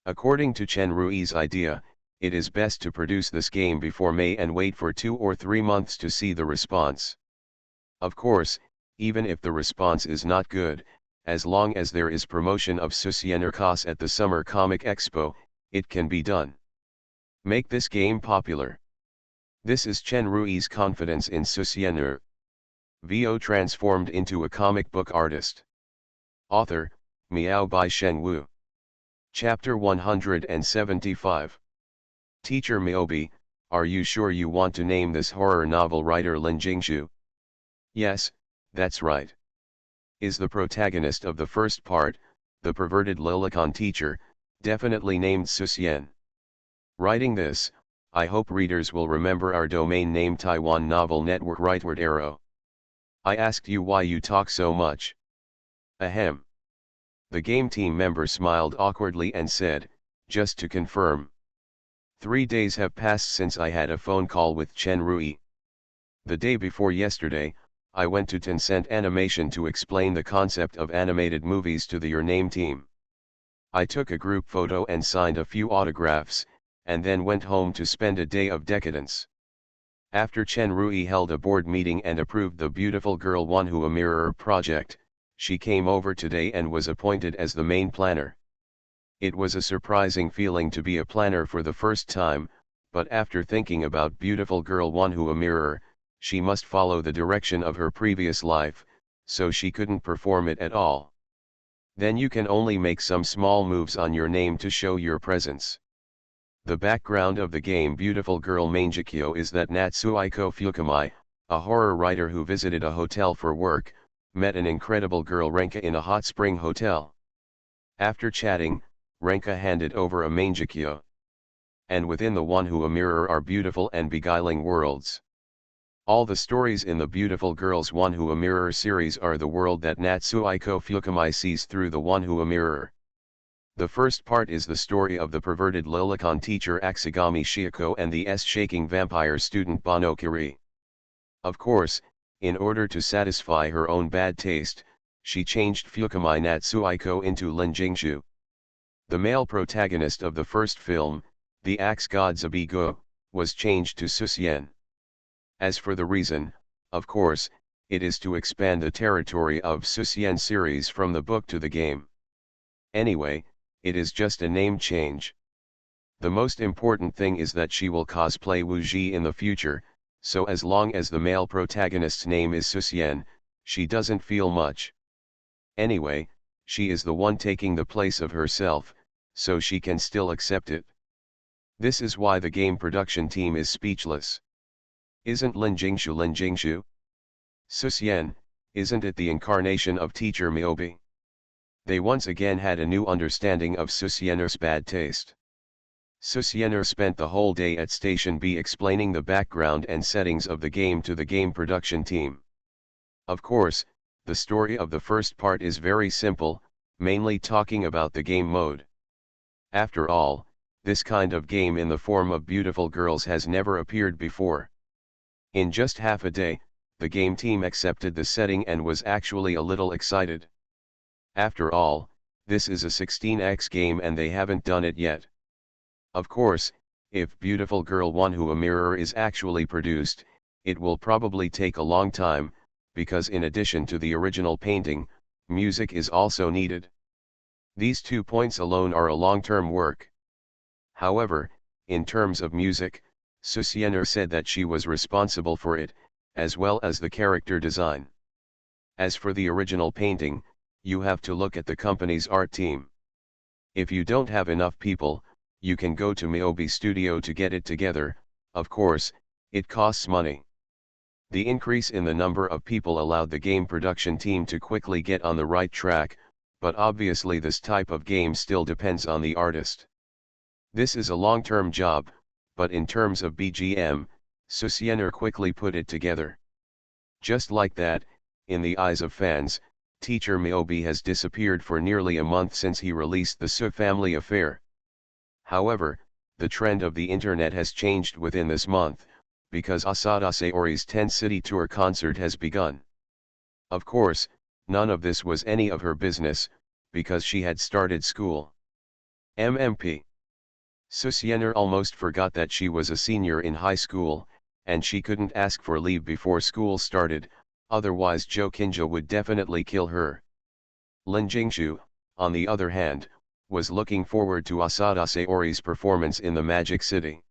According to Chen Rui's idea, it is best to produce this game before May and wait for 2 or 3 months to see the response. Of course, even if the response is not good, as long as there is promotion of Susiener Cos at the Summer Comic Expo, it can be done. Make this game popular. This is Chen Rui's confidence in Susiener. VO transformed into a comic book artist. Author, Miao by Shen Wu. Chapter 175. Teacher Miyobi, are you sure you want to name this horror novel writer Lin Jingshu? Yes, that's right. Is the protagonist of the first part, the perverted lolicon teacher, definitely named Susien? Writing this, I hope readers will remember our domain name Taiwan Novel Network Rightward Arrow. I asked you why you talk so much. Ahem. The game team member smiled awkwardly and said, just to confirm. 3 days have passed since I had a phone call with Chen Rui. The day before yesterday, I went to Tencent Animation to explain the concept of animated movies to the Your Name team. I took a group photo and signed a few autographs, and then went home to spend a day of decadence. After Chen Rui held a board meeting and approved the beautiful girl One Who a Mirror project, she came over today and was appointed as the main planner. It was a surprising feeling to be a planner for the first time, but after thinking about beautiful girl One Who a Mirror, she must follow the direction of her previous life, so she couldn't perform it at all. Then you can only make some small moves on your name to show your presence. The background of the game Beautiful Girl Mangakyo is that Natsuiko Fukumai, a horror writer who visited a hotel for work, met an incredible girl Renka in a hot spring hotel. After chatting, Renka handed over a Mangakyo. And within the One Who a Mirror are beautiful and beguiling worlds. All the stories in the Beautiful Girls One Who a Mirror series are the world that Natsuiko Fukumai sees through the One Who a Mirror. The first part is the story of the perverted lolicon teacher Aksigami Shioko and the S-shaking vampire student Banokiri. Of course, in order to satisfy her own bad taste, she changed Fukumai Natsuiko into Lin Jingshu. The male protagonist of the first film, the axe god Zabigo, was changed to Susien. As for the reason, of course, it is to expand the territory of Susian series from the book to the game. Anyway, it is just a name change. The most important thing is that she will cosplay Wu Ji in the future, so as long as the male protagonist's name is Susian, she doesn't feel much. Anyway, she is the one taking the place of herself, so she can still accept it. This is why the game production team is speechless. Isn't Lin Jingshu? Susian, isn't it the incarnation of teacher Miyobi? They once again had a new understanding of Susianer's bad taste. Susiener spent the whole day at Station B explaining the background and settings of the game to the game production team. Of course, the story of the first part is very simple, mainly talking about the game mode. After all, this kind of game in the form of beautiful girls has never appeared before. In just half a day, the game team accepted the setting and was actually a little excited. After all, this is a 16x game and they haven't done it yet. Of course, if Beautiful Girl 1 Who a Mirror is actually produced, it will probably take a long time, because in addition to the original painting, music is also needed. These 2 points alone are a long-term work. However, in terms of music, Susiener said that she was responsible for it, as well as the character design. As for the original painting, you have to look at the company's art team. If you don't have enough people, you can go to Miyobi Studio to get it together. Of course, it costs money. The increase in the number of people allowed the game production team to quickly get on the right track, but obviously this type of game still depends on the artist. This is a long-term job, but in terms of BGM, Susiener quickly put it together. Just like that, in the eyes of fans, teacher Miyobi has disappeared for nearly a month since he released the Su Family Affair. However, the trend of the internet has changed within this month, because Asada Saori's 10-city tour concert has begun. Of course, none of this was any of her business, because she had started school. MMP. Susiener almost forgot that she was a senior in high school, and she couldn't ask for leave before school started, otherwise Joe Kinja would definitely kill her. Lin Jingshu, on the other hand, was looking forward to Asada Saori's performance in the Magic City.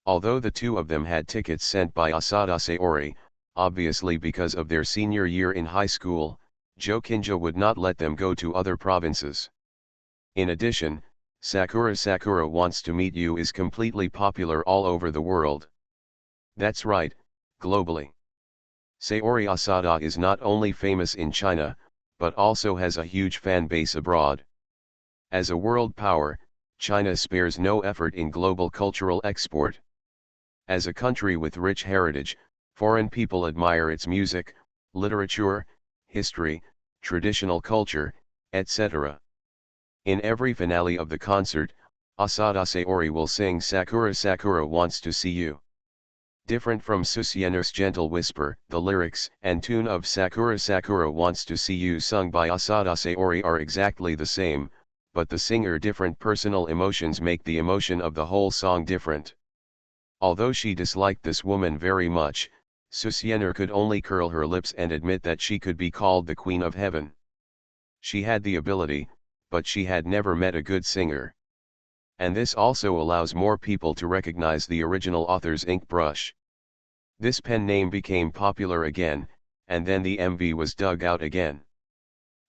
Although the two of them had tickets sent by Asada Saori, obviously because of their senior year in high school, Joe Kinja would not let them go to other provinces. In addition, Sakura Wants to Meet You is completely popular all over the world. That's right, globally. Saori Asada is not only famous in China, but also has a huge fan base abroad. As a world power, China spares no effort in global cultural export. As a country with rich heritage, foreign people admire its music, literature, history, traditional culture, etc. In every finale of the concert, Asada Saori will sing Sakura Wants to See You. Different from Susiener's gentle whisper, the lyrics and tune of Sakura Wants to See You sung by Asada Saori are exactly the same, but the singer different personal emotions make the emotion of the whole song different. Although she disliked this woman very much, Susiener could only curl her lips and admit that she could be called the Queen of Heaven. She had the ability, but she had never met a good singer. And this also allows more people to recognize the original author's ink brush. This pen name became popular again, and then the MV was dug out again.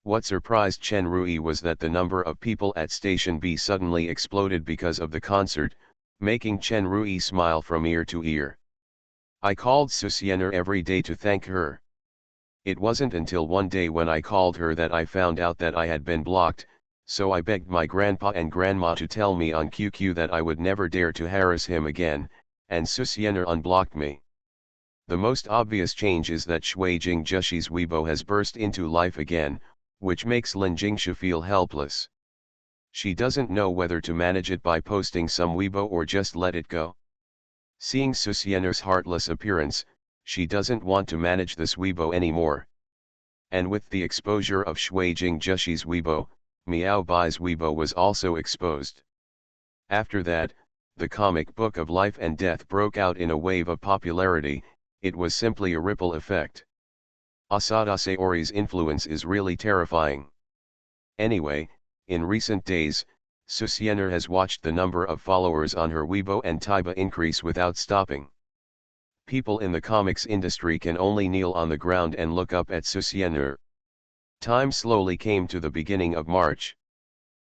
What surprised Chen Rui was that the number of people at Station B suddenly exploded because of the concert, making Chen Rui smile from ear to ear. I called Susiener every day to thank her. It wasn't until one day when I called her that I found out that I had been blocked, so I begged my grandpa and grandma to tell me on QQ that I would never dare to harass him again, and Susiener unblocked me. The most obvious change is that Shui Jing Jushi's Weibo has burst into life again, which makes Lin Jingshu feel helpless. She doesn't know whether to manage it by posting some Weibo or just let it go. Seeing Susiener's heartless appearance, she doesn't want to manage this Weibo anymore. And with the exposure of Shui Jing Jushi's Weibo, Miao Bai's Weibo was also exposed. After that, the comic book of life and death broke out in a wave of popularity. It was simply a ripple effect. Asada Sayori's influence is really terrifying. Anyway, in recent days, Susiener has watched the number of followers on her Weibo and Taiba increase without stopping. People in the comics industry can only kneel on the ground and look up at Susiener. Time slowly came to the beginning of March.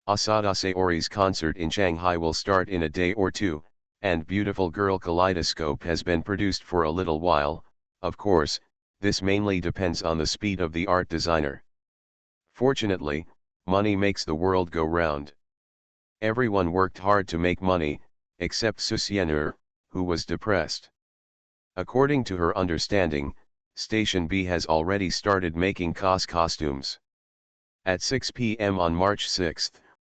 Asada Sayori's concert in Shanghai will start in a day or two, and Beautiful Girl Kaleidoscope has been produced for a little while. Of course, this mainly depends on the speed of the art designer. Fortunately, money makes the world go round. Everyone worked hard to make money, except Susiener, who was depressed. According to her understanding, Station B has already started making costumes. At 6 p.m. on March 6,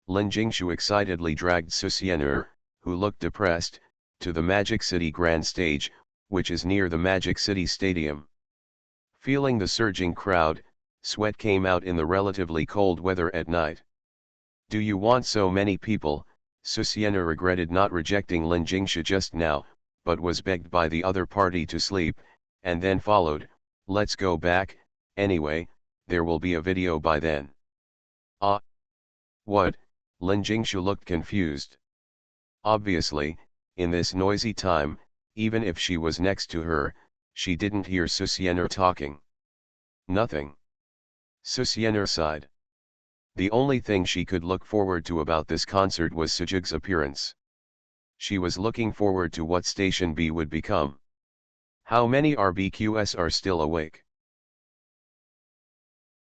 Lin Jingshu excitedly dragged Susiener, who looked depressed, to the Magic City Grand Stage, which is near the Magic City Stadium. Feeling the surging crowd, sweat came out in the relatively cold weather at night. "Do you want so many people?" Susiener regretted not rejecting Lin Jingshu just now, but was begged by the other party to sleep, and then followed, "Let's go back, anyway, there will be a video by then." "Ah? What?" Lin Jingshu looked confused. Obviously, in this noisy time, even if she was next to her, she didn't hear Susiener talking. "Nothing." Susiener sighed. The only thing she could look forward to about this concert was Sejug's appearance. She was looking forward to what Station B would become. How many RBQS are still awake?